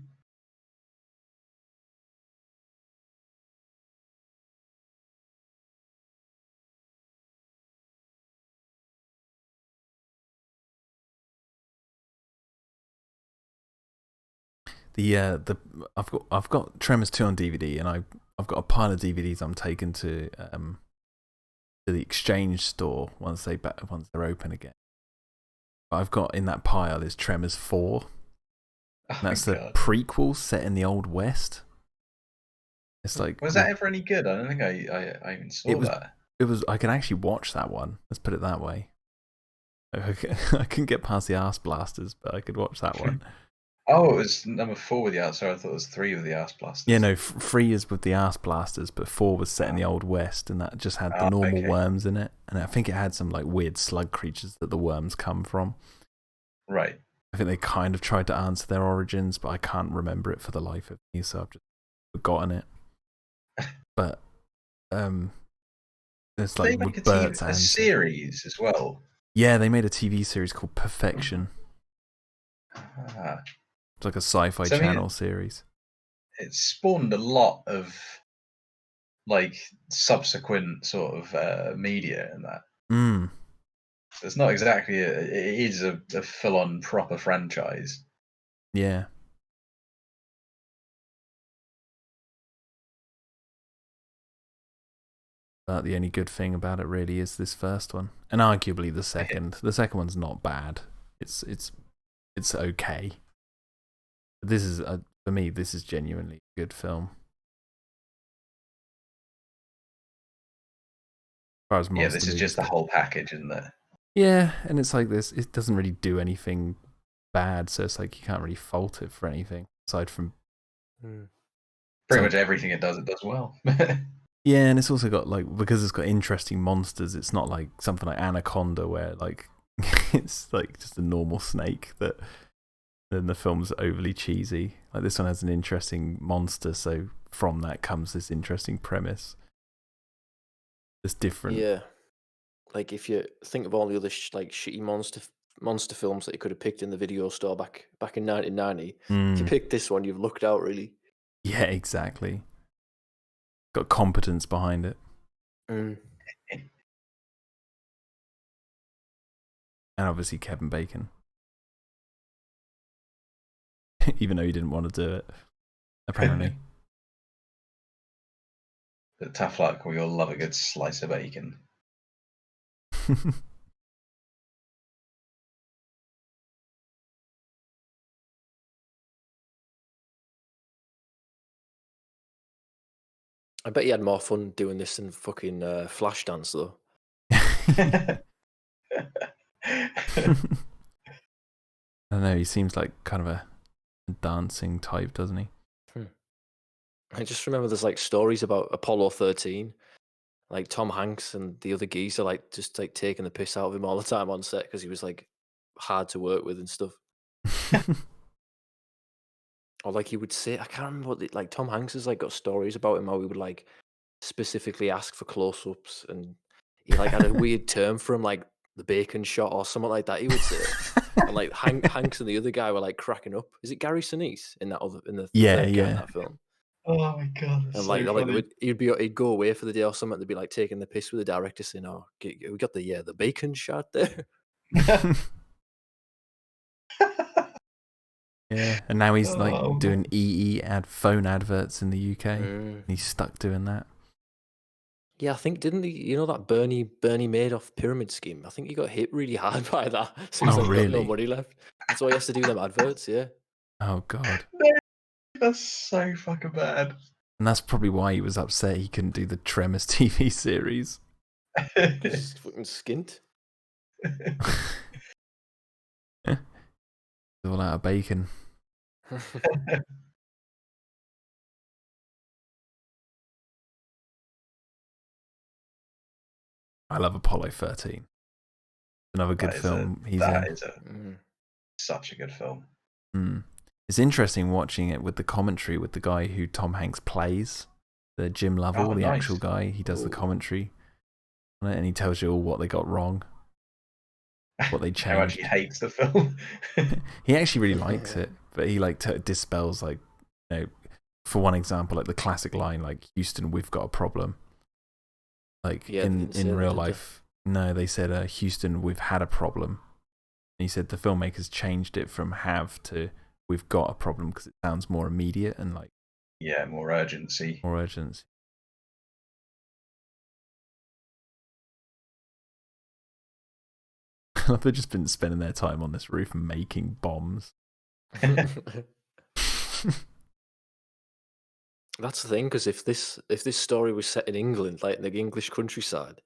Speaker 1: I've got Tremors 2 on DVD, and I've got a pile of DVDs I'm taking to the exchange store once they're open again. But I've got in that pile is Tremors 4. That's the prequel set in the Old West. It's like,
Speaker 2: was that ever any good? I don't think I even saw that.
Speaker 1: It was. I can actually watch that one. Let's put it that way. I couldn't get past the arse blasters, but I could watch that one.
Speaker 2: Oh, it was number 4 with the arse. Sorry, I thought it was 3 with the arse blasters.
Speaker 1: Yeah, no, 3 is with the arse blasters, but 4 was set in the Old West, and that just had the normal worms in it, and I think it had some like weird slug creatures that the worms come from.
Speaker 2: Right.
Speaker 1: I think they kind of tried to answer their origins, but I can't remember it for the life of me, so I've just forgotten it. But it's like
Speaker 2: they make a series as well.
Speaker 1: Yeah, they made a TV series called Perfection.
Speaker 2: Ah.
Speaker 1: It's like a sci-fi channel series.
Speaker 2: It spawned a lot of like subsequent sort of media and that. So it's not exactly it is a full-on proper franchise.
Speaker 1: Yeah. But the only good thing about it really is this first one, and arguably the second. The second one's not bad. It's okay. This is for me. This is genuinely a good film. As far as monster
Speaker 2: this is just the whole package, isn't it?
Speaker 1: Yeah, and it's like this. It doesn't really do anything bad, so it's like you can't really fault it for anything aside from
Speaker 2: pretty much everything it does well.
Speaker 1: Yeah, and it's also got like, because it's got interesting monsters, it's not like something like Anaconda where like it's like just a normal snake that then the film's overly cheesy. Like this one has an interesting monster, so from that comes this interesting premise. It's different.
Speaker 3: Yeah, like if you think of all the other like shitty monster films that you could have picked in the video store back in 1990, if you picked this one, you've lucked out really.
Speaker 1: Yeah, exactly. Got competence behind it. And obviously Kevin Bacon. Even though he didn't want to do it, apparently.
Speaker 2: But tough luck, we all love a good slice of bacon.
Speaker 3: I bet he had more fun doing this than fucking Flashdance, though.
Speaker 1: I don't know, he seems like kind of a dancing type, doesn't he?
Speaker 3: I just remember there's like stories about Apollo 13. Like Tom Hanks and the other geese are like just like taking the piss out of him all the time on set because he was like hard to work with and stuff. Or like he would say, I can't remember what like Tom Hanks has like got stories about him how he would like specifically ask for close-ups, and he like had a weird term for him, like the bacon shot or something like that. He would say, and like Hanks and the other guy were like cracking up. Is it Gary Sinise in that other in the third guy in that film?
Speaker 2: Oh my god!
Speaker 3: And like he'd go away for the day or something. They'd be like taking the piss with the director, saying, "Oh, we got the bacon shot there."
Speaker 1: Yeah, and now he's like doing phone adverts in the UK. And he's stuck doing that.
Speaker 3: Yeah, I think didn't he? You know that Bernie Madoff pyramid scheme. I think he got hit really hard by that, so he's
Speaker 1: Oh,
Speaker 3: like got no
Speaker 1: really?
Speaker 3: money left. That's why he has to do them adverts. Yeah,
Speaker 1: Oh, God.
Speaker 2: That's so fucking bad.
Speaker 1: And that's probably why he was upset he couldn't do the Tremors TV series.
Speaker 3: because he's fucking skint.
Speaker 1: All out of bacon. I love Apollo 13. Another good film he's
Speaker 2: that
Speaker 1: in.
Speaker 2: is
Speaker 3: Mm.
Speaker 2: such a good film.
Speaker 1: Mm. It's interesting watching it with the commentary with the guy who Tom Hanks plays, the Jim Lovell,
Speaker 2: Oh,
Speaker 1: the
Speaker 2: nice.
Speaker 1: actual guy. He does the
Speaker 3: Ooh.
Speaker 1: commentary on it, and he tells you all what they got wrong, what they
Speaker 2: How much
Speaker 1: changed.
Speaker 2: he hates the film.
Speaker 1: He actually really likes it, but he like dispels like, for one example, like the classic line like Houston, we've got a problem. Like
Speaker 3: Yeah, they didn't say
Speaker 1: in
Speaker 3: that,
Speaker 1: real
Speaker 3: did they?
Speaker 1: life, no, they said Houston, we've had a problem. And he said the filmmakers changed it from have to we've got a problem because it sounds more immediate and like
Speaker 2: Yeah, more urgency.
Speaker 1: more urgency. They've just been spending their time on this roof making bombs.
Speaker 3: That's the thing, because if this story was set in England, like the English countryside,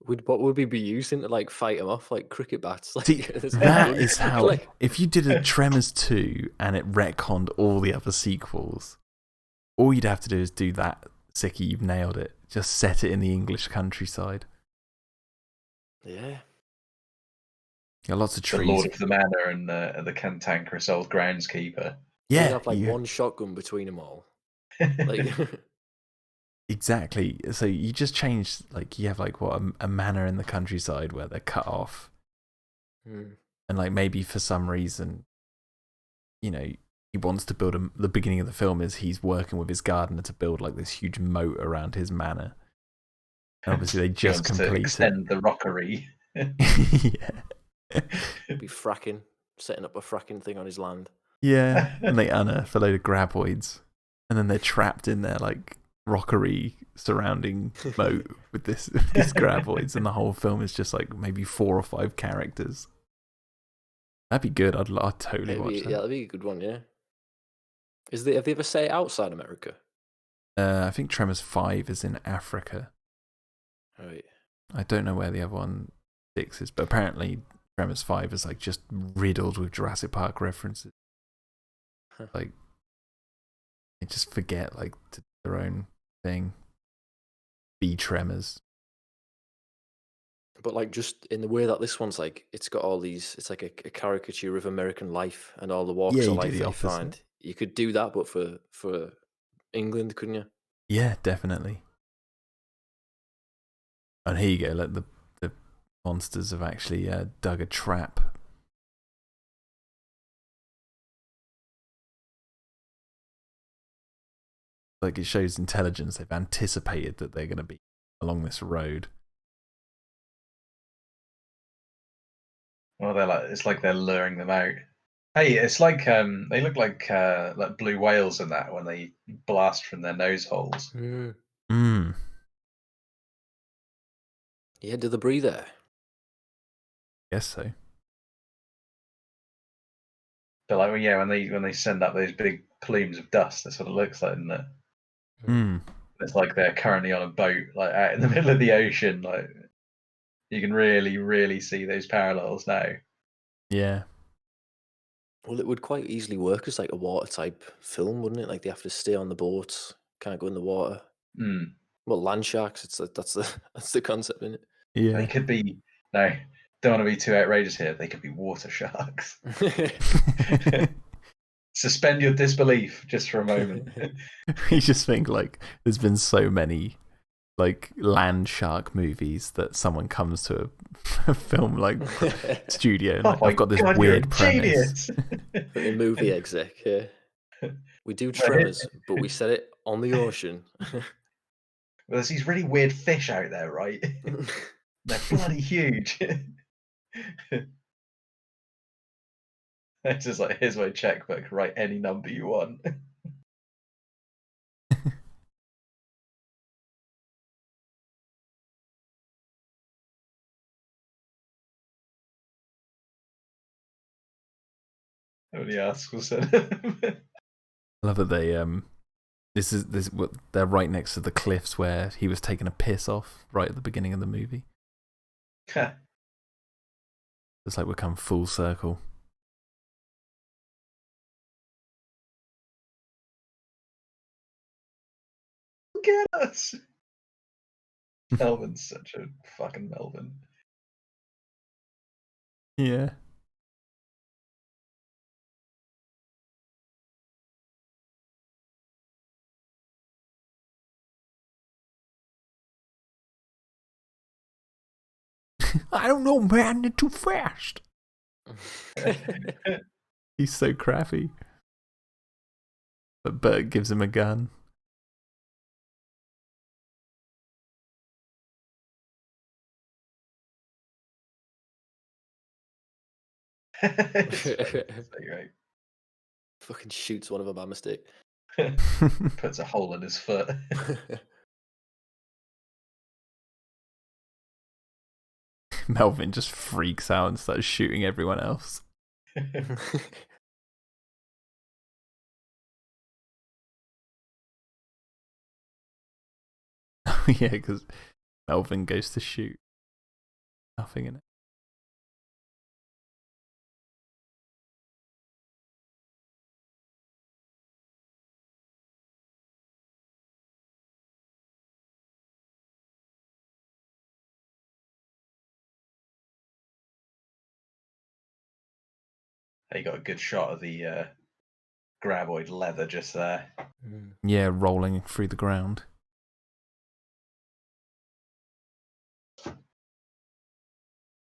Speaker 3: what would we be using to like fight them off, like cricket bats? Like
Speaker 1: See,
Speaker 3: there's no
Speaker 1: that
Speaker 3: guns.
Speaker 1: is how.
Speaker 3: Like,
Speaker 1: If you did a Tremors 2 and it retconned all the other sequels, all you'd have to do is do that. Sicky, you've nailed it. Just set it in the English countryside.
Speaker 3: yeah,
Speaker 1: Got lots of
Speaker 2: The
Speaker 1: trees.
Speaker 2: Lord of the Manor and the cantankerous old groundskeeper.
Speaker 3: you'd
Speaker 1: Yeah,
Speaker 3: have like one shotgun between them all. Like,
Speaker 1: exactly. So you just change, like, you have like what a manor in the countryside where they're cut off,
Speaker 3: mm.
Speaker 1: and like maybe for some reason, he wants to build the beginning of the film is he's working with his gardener to build like this huge moat around his manor. And obviously they
Speaker 2: He
Speaker 1: just
Speaker 2: wants to
Speaker 1: complete it.
Speaker 2: extend the rockery.
Speaker 1: Yeah.
Speaker 3: be fracking, setting up a fracking thing on his land.
Speaker 1: Yeah, and they unearth a load of graboids, and then they're trapped in their like rockery surrounding moat with these graboids, and the whole film is just like maybe 4 or 5 characters. That'd be good. I'd totally watch that.
Speaker 3: Yeah, that'd be a good one. Yeah. Have they ever set it outside America?
Speaker 1: I think Tremors 5 is in Africa.
Speaker 3: Right.
Speaker 1: I don't know where the other one 6 is, but apparently Tremors 5 is like just riddled with Jurassic Park references.
Speaker 3: Huh.
Speaker 1: Like, they just forget like to do their own thing. Be Tremors.
Speaker 3: But like just in the way that this one's like, it's got all these. It's like a caricature of American life and all the walks
Speaker 1: Yeah,
Speaker 3: of
Speaker 1: you do
Speaker 3: life
Speaker 1: the
Speaker 3: that you
Speaker 1: opposite.
Speaker 3: find. You could do that, but for England, couldn't you?
Speaker 1: Yeah, definitely. And here you go. Like the monsters have actually dug a trap. Like it shows intelligence. They've anticipated that they're going to be along this road.
Speaker 2: Well, it's like they're luring them out. Hey, it's like they look like blue whales in that when they blast from their nose holes.
Speaker 1: Mm.
Speaker 3: Yeah, do they breathe there?
Speaker 1: Guess so.
Speaker 2: But like, yeah, when they send up those big plumes of dust, that's what it looks like, isn't it?
Speaker 1: Mm.
Speaker 2: It's like they're currently on a boat, like out in the middle of the ocean. Like you can really, really see those parallels now.
Speaker 1: Yeah.
Speaker 3: Well, it would quite easily work as like a water type film, wouldn't it? Like they have to stay on the boats, can't go in the water.
Speaker 2: Mm.
Speaker 3: Well, land sharks. That's the that's the concept, isn't
Speaker 2: They
Speaker 1: Yeah.
Speaker 2: could be no, don't want to be too outrageous here. They could be water sharks.
Speaker 3: it?
Speaker 2: Suspend your disbelief just for a moment.
Speaker 1: You just think like there's been so many like land shark movies that someone comes to a film like studio and
Speaker 2: Oh
Speaker 1: like,
Speaker 2: my
Speaker 1: I've got this
Speaker 2: God, you're a
Speaker 1: weird premise.
Speaker 2: genius.
Speaker 3: The movie exec, yeah. We do Tremors, but we set it on the ocean.
Speaker 2: Well, there's these really weird fish out there, right? They're bloody huge. It's just like, here's my checkbook, write any number you want. Only articles said.
Speaker 1: I love that they this what they're right next to the cliffs where he was taking a piss off right at the beginning of the movie. It's like we come full circle.
Speaker 2: Look at us. Melvin's such a fucking Melvin.
Speaker 1: Yeah. I don't know, man. They're too fast. He's so crappy. But Bert gives him a gun.
Speaker 2: It's great.
Speaker 3: Fucking shoots one of them by mistake.
Speaker 2: Puts a hole in his foot.
Speaker 1: Melvin just freaks out and starts shooting everyone else. Yeah, because Melvin goes to shoot. Nothing in it.
Speaker 2: You got a good shot of the graboid leather just there.
Speaker 1: Yeah, rolling through the ground.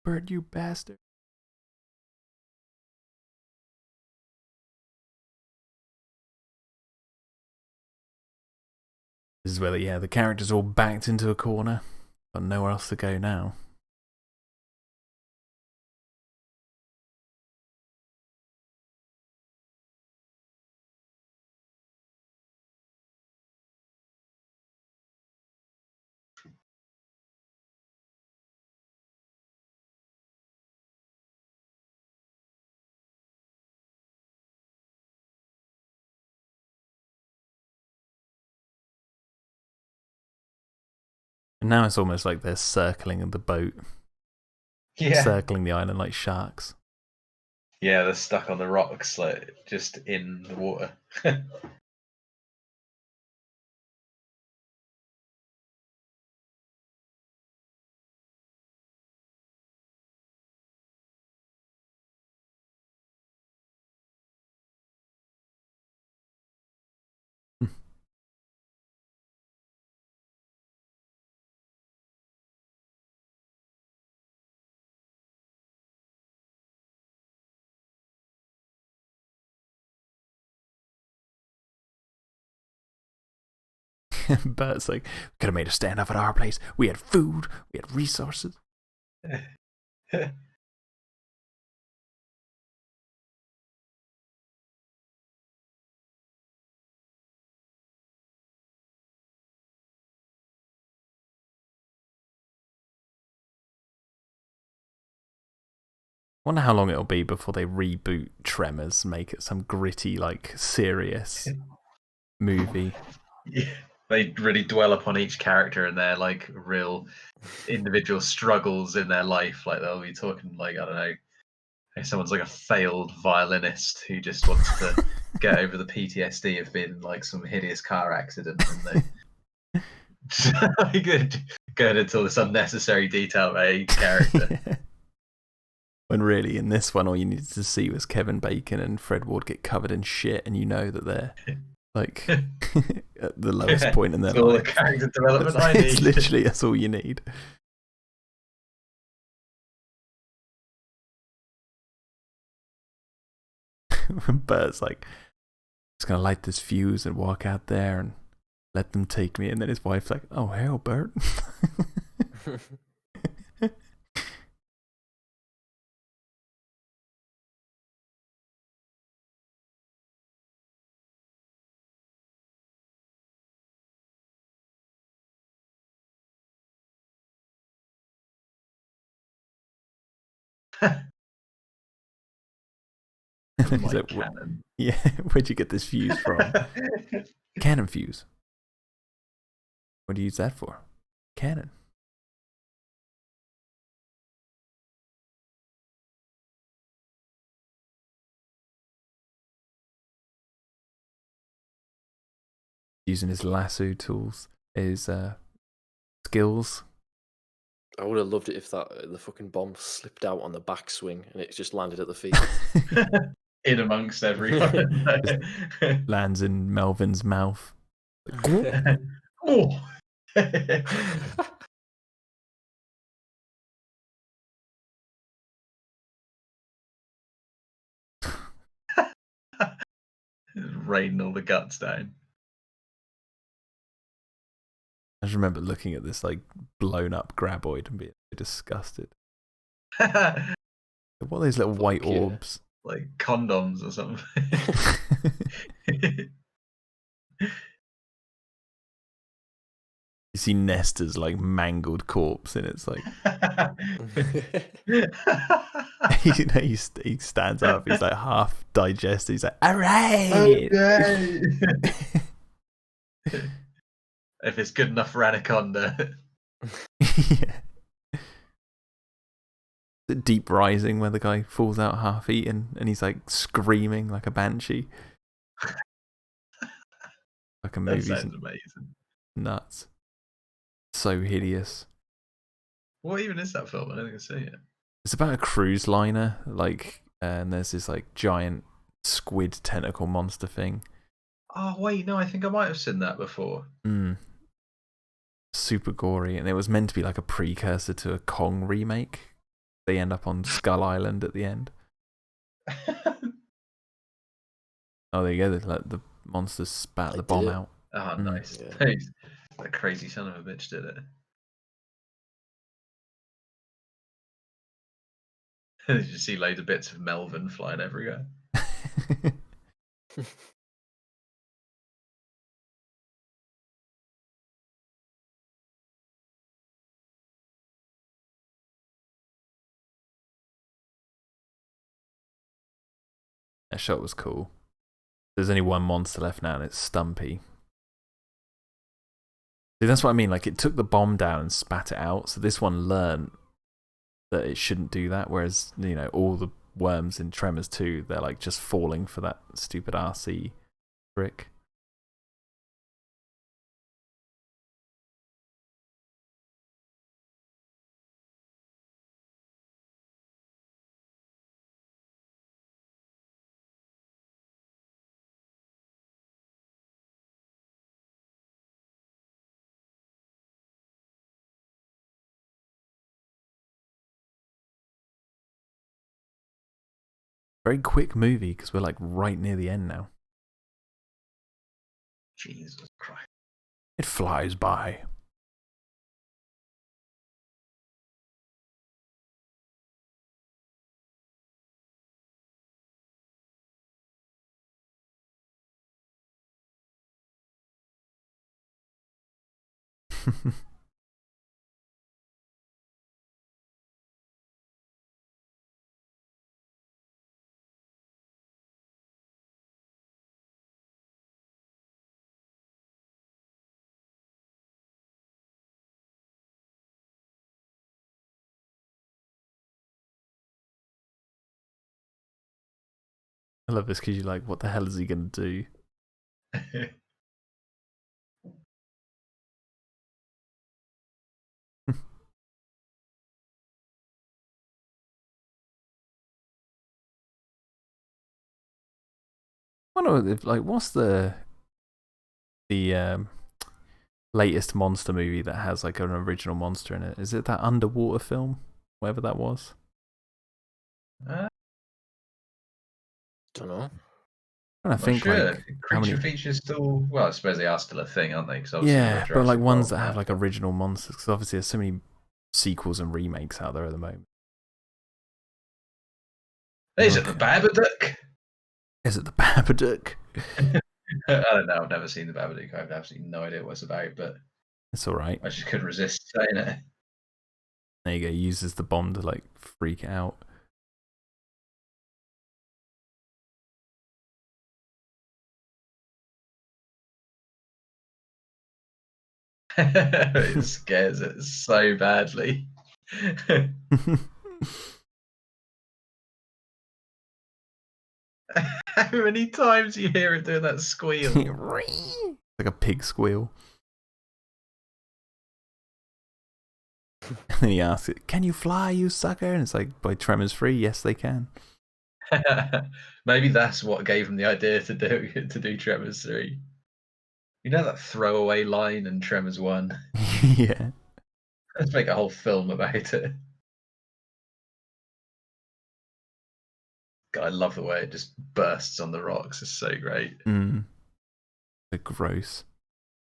Speaker 1: Bert, you bastard. This is where the characters all backed into a corner. Got nowhere else to go now. And now it's almost like they're circling the boat.
Speaker 2: Yeah.
Speaker 1: Circling the island like sharks.
Speaker 2: Yeah, they're stuck on the rocks, like just in the water.
Speaker 1: Bert's like, we could have made a stand up at our place. We had food, we had resources. Wonder how long it'll be before they reboot Tremors, make it some gritty, like serious movie.
Speaker 2: Yeah, they really dwell upon each character and their like real individual struggles in their life. Like they'll be talking like, I don't know, if someone's like a failed violinist who just wants to get over the PTSD of being in like some hideous car accident, and they going into this unnecessary detail about each character.
Speaker 1: When really, in this one, all you needed to see was Kevin Bacon and Fred Ward get covered in shit, and you know that they're like at the lowest point in their
Speaker 2: That's all
Speaker 1: life.
Speaker 2: the character development
Speaker 1: I
Speaker 2: need.
Speaker 1: It's literally that's all you need. Bert's like, just gonna light this fuse and walk out there and let them take me. And then his wife's like, oh hell, Bert. He's
Speaker 2: My
Speaker 1: like,
Speaker 2: cannon.
Speaker 1: yeah, where'd you get this fuse from? Cannon fuse. What do you use that for? Cannon. Using his lasso tools, his skills.
Speaker 3: I would have loved it if the fucking bomb slipped out on the backswing and it just landed at the feet.
Speaker 2: In amongst everyone.
Speaker 1: Lands in Melvin's mouth.
Speaker 2: Oh. Raining all the guts down.
Speaker 1: I just remember looking at this like blown up graboid and being disgusted. What are those little white orbs?
Speaker 2: Like condoms or something.
Speaker 1: You see Nestor's like mangled corpse, and it's like he stands up. He's like half digested. He's like, "All right."
Speaker 2: Okay. If it's good enough for Anaconda.
Speaker 1: Yeah. Deep Rising, where the guy falls out half eaten and he's like screaming like a banshee. Like a movie.
Speaker 2: That sounds amazing.
Speaker 1: Nuts. So hideous.
Speaker 2: What even is that film? I don't think I've seen it.
Speaker 1: It's about a cruise liner, like, and there's this like giant squid tentacle monster thing.
Speaker 2: Oh wait, no, I think I might have seen that before.
Speaker 1: Super gory, and it was meant to be like a precursor to a Kong remake. They end up on Skull Island at the end. Oh, there you go. Like the monsters spat the bomb out.
Speaker 2: Oh, nice.
Speaker 3: Yeah.
Speaker 2: That crazy son of a bitch did it. Did you see loads of bits of Melvin flying everywhere?
Speaker 1: That shot was cool. There's only one monster left now, and it's Stumpy. See, that's what I mean. Like, it took the bomb down and spat it out. So this one learned that it shouldn't do that. Whereas, you know, all the worms in Tremors 2, they're like just falling for that stupid RC trick. Very quick movie because we're like right near the end now.
Speaker 2: Jesus Christ.
Speaker 1: It flies by. I love this because you're like, what the hell is he going to do? I wonder if, like, what's the latest monster movie that has like an original monster in it? Is it that underwater film, whatever that was?
Speaker 3: Don't know.
Speaker 1: I think
Speaker 2: sure.
Speaker 1: like
Speaker 2: Creature features still. Well, I suppose they are still a thing, aren't they?
Speaker 1: Yeah, but like ones that have like original monsters. Because obviously there's so many sequels and remakes out there at the moment.
Speaker 2: Is it the Babadook?
Speaker 1: Is it the Babadook?
Speaker 2: I don't know. I've never seen the Babadook. I have absolutely no idea what it's about, but
Speaker 1: it's all right.
Speaker 2: I just couldn't resist saying it.
Speaker 1: There you go. Uses the bomb to like freak it out.
Speaker 2: It scares it so badly. How many times do you hear it doing that squeal?
Speaker 1: Like a pig squeal. And then he asks it, "Can you fly, you sucker?" And it's like, by Tremors 3, yes, they can.
Speaker 2: Maybe that's what gave him the idea to do Tremors 3. You know that throwaway line in Tremors 1?
Speaker 1: Yeah.
Speaker 2: Let's make a whole film about it. God, I love the way it just bursts on the rocks. It's so great.
Speaker 1: They're gross.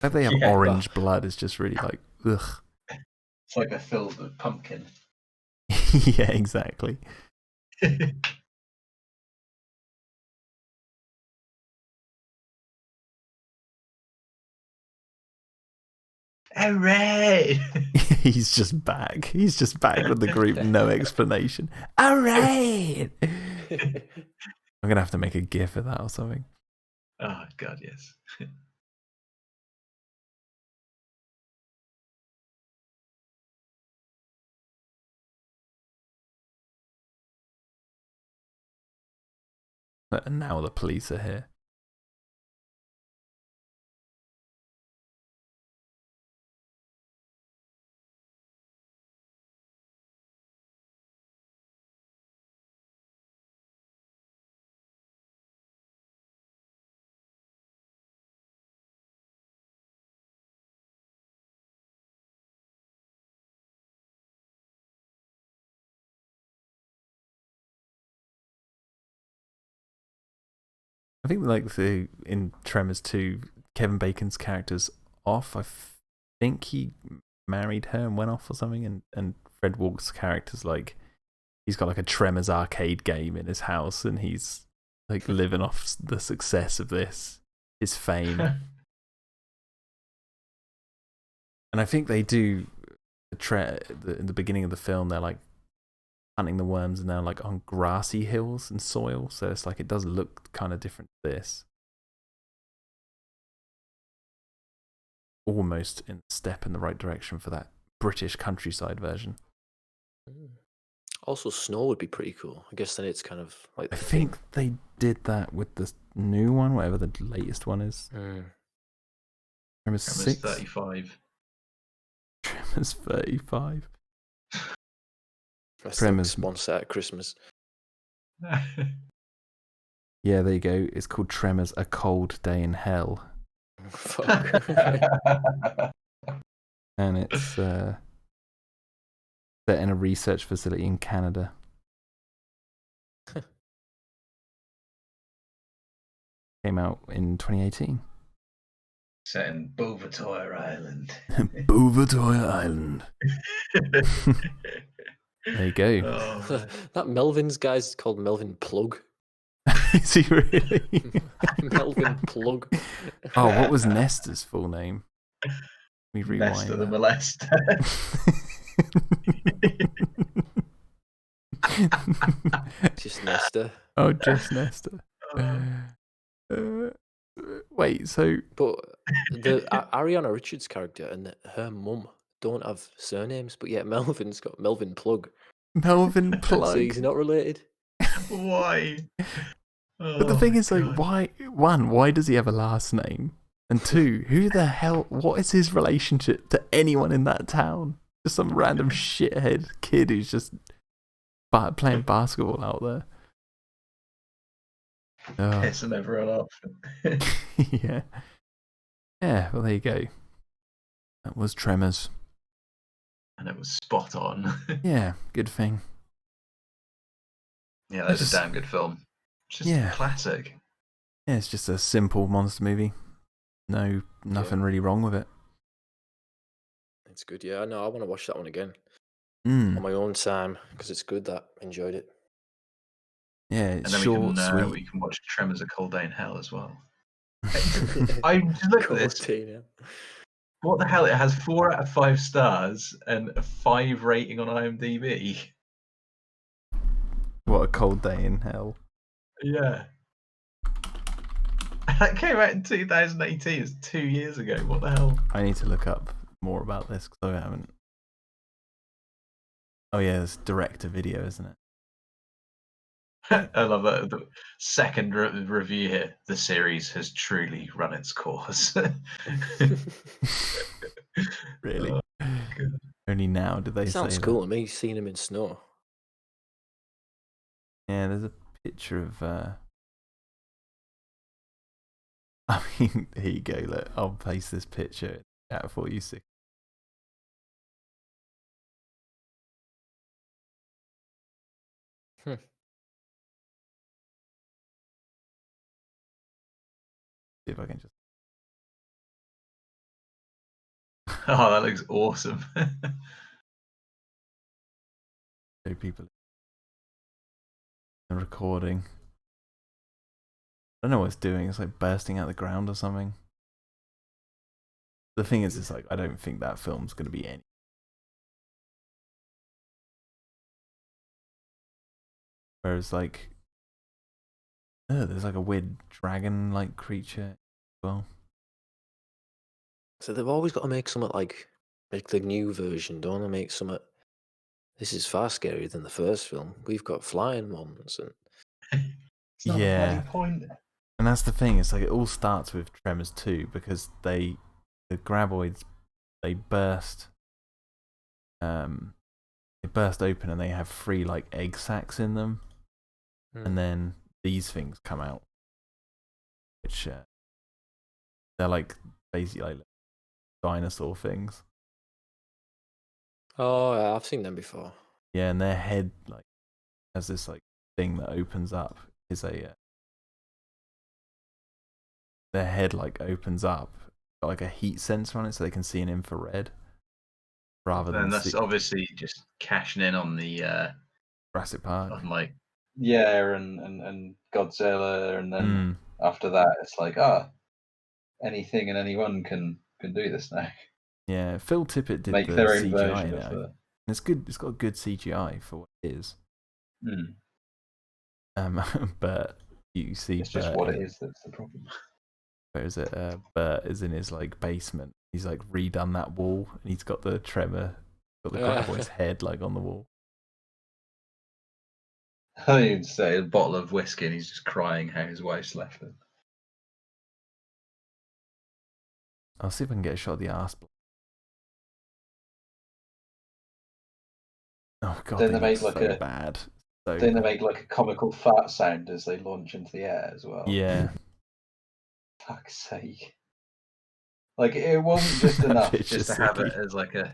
Speaker 1: The fact they have
Speaker 2: Yeah,
Speaker 1: orange blood is just really like, ugh.
Speaker 2: It's like they're filled with pumpkin.
Speaker 1: Yeah, exactly.
Speaker 2: Hooray!
Speaker 1: He's just back. He's just back with the group, no explanation. Hooray! I'm going to have to make a gif of that or something.
Speaker 2: Oh, God, yes.
Speaker 1: And now the police are here. I think like in Tremors 2, Kevin Bacon's character's off. I think he married her and went off or something. And Fred Walk's character's like, he's got like a Tremors arcade game in his house, and he's like living off the success of this, his fame. And I think they do in the beginning of the film, they're like hunting the worms, and they're like on grassy hills and soil, so it's like it does look kind of different to this. Almost in step in the right direction for that British countryside version.
Speaker 3: Also, snow would be pretty cool. I guess then it's kind of like
Speaker 1: I think they did that with the new one, whatever the latest one is. Tremors 6?
Speaker 2: 35.
Speaker 1: Tremors 35.
Speaker 3: Tremors one set at Christmas.
Speaker 1: Yeah, there you go. It's called Tremors: A Cold Day in Hell.
Speaker 3: Fuck.
Speaker 1: And it's set in a research facility in Canada. Came out in 2018.
Speaker 2: Set in Bouvetoir Island.
Speaker 1: Bouvetoir Island. There you go.
Speaker 2: Oh,
Speaker 3: that Melvin's guy's called Melvin Plug.
Speaker 1: Is he really?
Speaker 3: Melvin Plug.
Speaker 1: Oh, what was Nestor's full name? We rewind.
Speaker 2: Nestor the Molester.
Speaker 3: Just Nestor.
Speaker 1: Oh, just Nestor. Wait, so...
Speaker 3: But the Ariana Richards character and her mum don't have surnames, but yet Melvin's got Melvin Plug.
Speaker 1: Melvin Plug.
Speaker 3: So he's not related.
Speaker 2: Why?
Speaker 1: But the thing is, like, why does he have a last name? And two, who the hell, what is his relationship to anyone in that town? Just some random shithead kid who's just playing basketball out there.
Speaker 2: Pissing everyone off.
Speaker 1: Yeah. Yeah, well, there you go. That was Tremors.
Speaker 2: And it was spot on.
Speaker 1: Yeah, good thing.
Speaker 2: Yeah, that's a damn good film. It's just a classic.
Speaker 1: Yeah, it's just a simple monster movie. Nothing really wrong with it.
Speaker 3: It's good, yeah. No, I want to watch that one again on my own time because it's good. That I enjoyed it.
Speaker 1: Yeah, it's
Speaker 2: and then
Speaker 1: short, sweet.
Speaker 2: We can watch Tremors: A Cold Day in Hell as well. I looked at this. What the hell? It has 4 out of 5 stars and a 5 rating on IMDb.
Speaker 1: What a Cold Day in Hell.
Speaker 2: Yeah. That came out in 2018. It's 2 years ago. What the hell?
Speaker 1: I need to look up more about this because I haven't. Oh yeah, it's direct to video, isn't it?
Speaker 2: I love that. The second review here. The series has truly run its course.
Speaker 1: Really?
Speaker 2: Oh, God.
Speaker 1: Only now did they
Speaker 3: Sounds
Speaker 1: say
Speaker 3: cool
Speaker 1: that.
Speaker 3: to me, seeing him in snow.
Speaker 1: Yeah, there's a picture of. I mean, here you go. Look, I'll paste this picture out for you. See.
Speaker 3: Hmm.
Speaker 1: See if I can just.
Speaker 2: Oh, that looks awesome.
Speaker 1: Show people the recording. I don't know what it's doing. It's like bursting out the ground or something. The thing is, it's like I don't think that film's going to be any. Whereas like, oh, there's like a weird dragon-like creature. Well,
Speaker 3: So they've always got to make something like the new version, don't they? Make something. This is far scarier than the first film. We've got flying ones, and
Speaker 2: It's not the bloody
Speaker 1: yeah,
Speaker 2: point.
Speaker 1: and that's the thing. It's like it all starts with Tremors 2 because the graboids, they burst. They burst open and they have 3 like egg sacs in them, and then these things come out, which they're like basically like dinosaur things.
Speaker 3: oh, yeah, I've seen them before.
Speaker 1: Yeah, and their head like has this like thing that opens up. Is a their head like opens up, got like a heat sensor on it, so they can see an infrared rather than
Speaker 2: And that's
Speaker 1: see
Speaker 2: obviously just cashing in on the
Speaker 1: Jurassic Park.
Speaker 2: on like and Godzilla, and then
Speaker 1: Mm.
Speaker 2: after that it's like anything and anyone can do this now.
Speaker 1: Yeah, Phil Tippett did
Speaker 2: Make
Speaker 1: the
Speaker 2: their own
Speaker 1: CGI
Speaker 2: version
Speaker 1: in
Speaker 2: of
Speaker 1: it.
Speaker 2: the.
Speaker 1: It's good. It's got good CGI for what it is.
Speaker 2: Hmm.
Speaker 1: But you see
Speaker 2: It's just
Speaker 1: Bert
Speaker 2: what it is that's the problem.
Speaker 1: where is it? Bert is in his like basement. He's like redone that wall, and he's got the tremor, got the graboid's head like on the wall.
Speaker 2: I'd say a bottle of whiskey, and he's just crying how his wife's left him.
Speaker 1: I'll see if I can get a shot of the arse. Oh god,
Speaker 2: Then
Speaker 1: they
Speaker 2: they
Speaker 1: look
Speaker 2: make like
Speaker 1: so
Speaker 2: a.
Speaker 1: bad. So
Speaker 2: Then they
Speaker 1: bad.
Speaker 2: make like a comical fart sound as they launch into the air as well.
Speaker 1: Yeah.
Speaker 2: Fuck's sake! Like it wasn't just enough just to have it
Speaker 1: Sicky.
Speaker 2: as like a.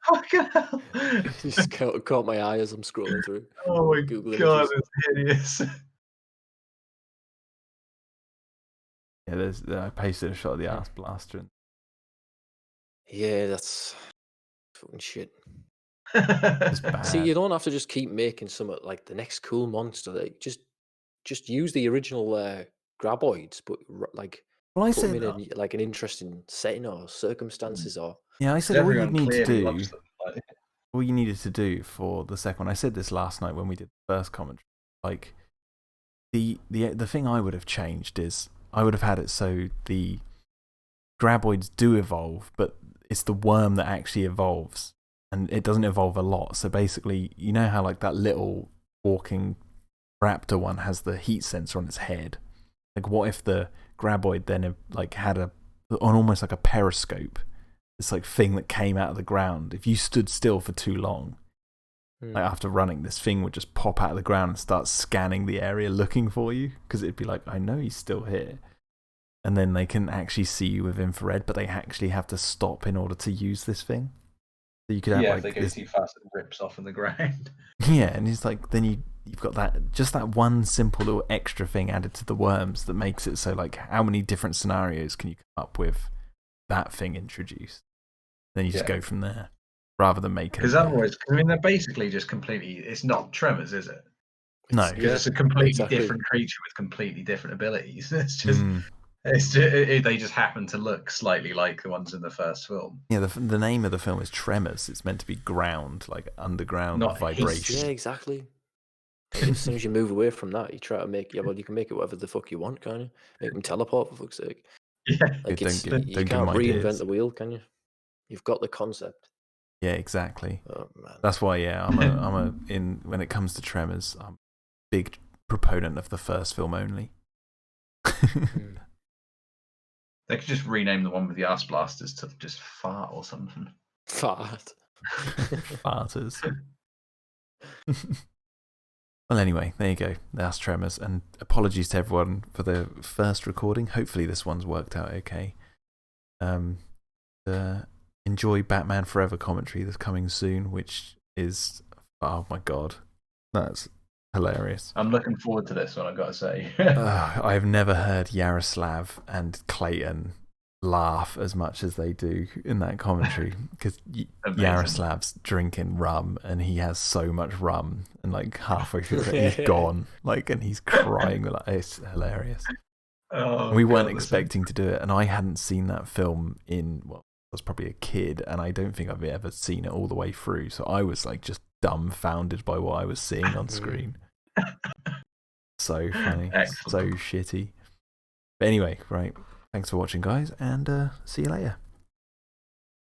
Speaker 2: Fucking hell!
Speaker 3: Just caught my eye as I'm scrolling through.
Speaker 2: Oh my
Speaker 3: Google
Speaker 2: god,
Speaker 3: images.
Speaker 2: it's hideous.
Speaker 1: Yeah, there's. I pasted a shot of the arse blaster. And
Speaker 3: Yeah, that's fucking shit.
Speaker 1: it's bad.
Speaker 3: See, you don't have to just keep making something like the next cool monster. Like, just use the original graboids, but like
Speaker 1: Well, I
Speaker 3: put them
Speaker 1: said,
Speaker 3: in like an interesting setting or circumstances, or
Speaker 1: yeah, I said all you
Speaker 2: Everyone
Speaker 1: need to
Speaker 2: clearly
Speaker 1: do,
Speaker 2: loves them. Like,
Speaker 1: all you needed to do for the second one. I said this last night when we did the first commentary. Like the thing I would have changed is I would have had it so the graboids do evolve, but it's the worm that actually evolves, and it doesn't evolve a lot. So basically, you know how like that little walking raptor one has the heat sensor on its head. Like, what if the graboid then like had on almost like a periscope, this like thing that came out of the ground. If you stood still for too long, like after running, this thing would just pop out of the ground and start scanning the area looking for you, because it'd be like, I know he's still here. And then they can actually see you with infrared, but they actually have to stop in order to use this thing. So you could have
Speaker 2: yeah,
Speaker 1: like
Speaker 2: if they go
Speaker 1: this,
Speaker 2: too fast, it rips off in the ground.
Speaker 1: yeah, and it's like then you've got that one simple little extra thing added to the worms that makes it so like how many different scenarios can you come up with that thing introduced? Then you just go from there, rather than making
Speaker 2: Because otherwise, I mean, they're basically just completely. It's not Tremors, is it?
Speaker 1: No.
Speaker 2: Because it's a completely
Speaker 3: exactly.
Speaker 2: different creature with completely different abilities. It's just they just happen to look slightly like the ones in the first film.
Speaker 1: Yeah, the name of the film is Tremors. It's meant to be ground, like underground
Speaker 2: Not
Speaker 1: vibration.
Speaker 3: Yeah, exactly. Like, as soon as you move away from that, you try to make well, you can make it whatever the fuck you want, can't you? Make them teleport for fuck's sake.
Speaker 2: Yeah.
Speaker 3: Like
Speaker 1: Don't
Speaker 3: you
Speaker 1: give
Speaker 3: can't
Speaker 1: them
Speaker 3: reinvent
Speaker 1: ideas.
Speaker 3: the wheel, can you? You've got the concept.
Speaker 1: Yeah, exactly.
Speaker 3: Oh man.
Speaker 1: That's why, yeah, when it comes to Tremors, I'm a big proponent of the first film only.
Speaker 2: They could just rename the one with the ass blasters to just Fart or something.
Speaker 3: Fart.
Speaker 1: Farters. Well, anyway, there you go. That's Tremors. And apologies to everyone for the first recording. Hopefully this one's worked out okay. Enjoy Batman Forever commentary that's coming soon, which is, oh my god, that's hilarious.
Speaker 2: I'm looking forward to this one, I've got to say.
Speaker 1: I've never heard Yaroslav and Clayton laugh as much as they do in that commentary, because Yaroslav's drinking rum and he has so much rum, and like halfway through it he's gone, like, and he's crying. Like, it's hilarious. We weren't expecting to do it, and I hadn't seen that film I was probably a kid, and I don't think I've ever seen it all the way through, so I was like just dumbfounded by what I was seeing on screen. So funny.
Speaker 2: Excellent.
Speaker 1: So shitty. But anyway, right, thanks for watching, guys, and see you later.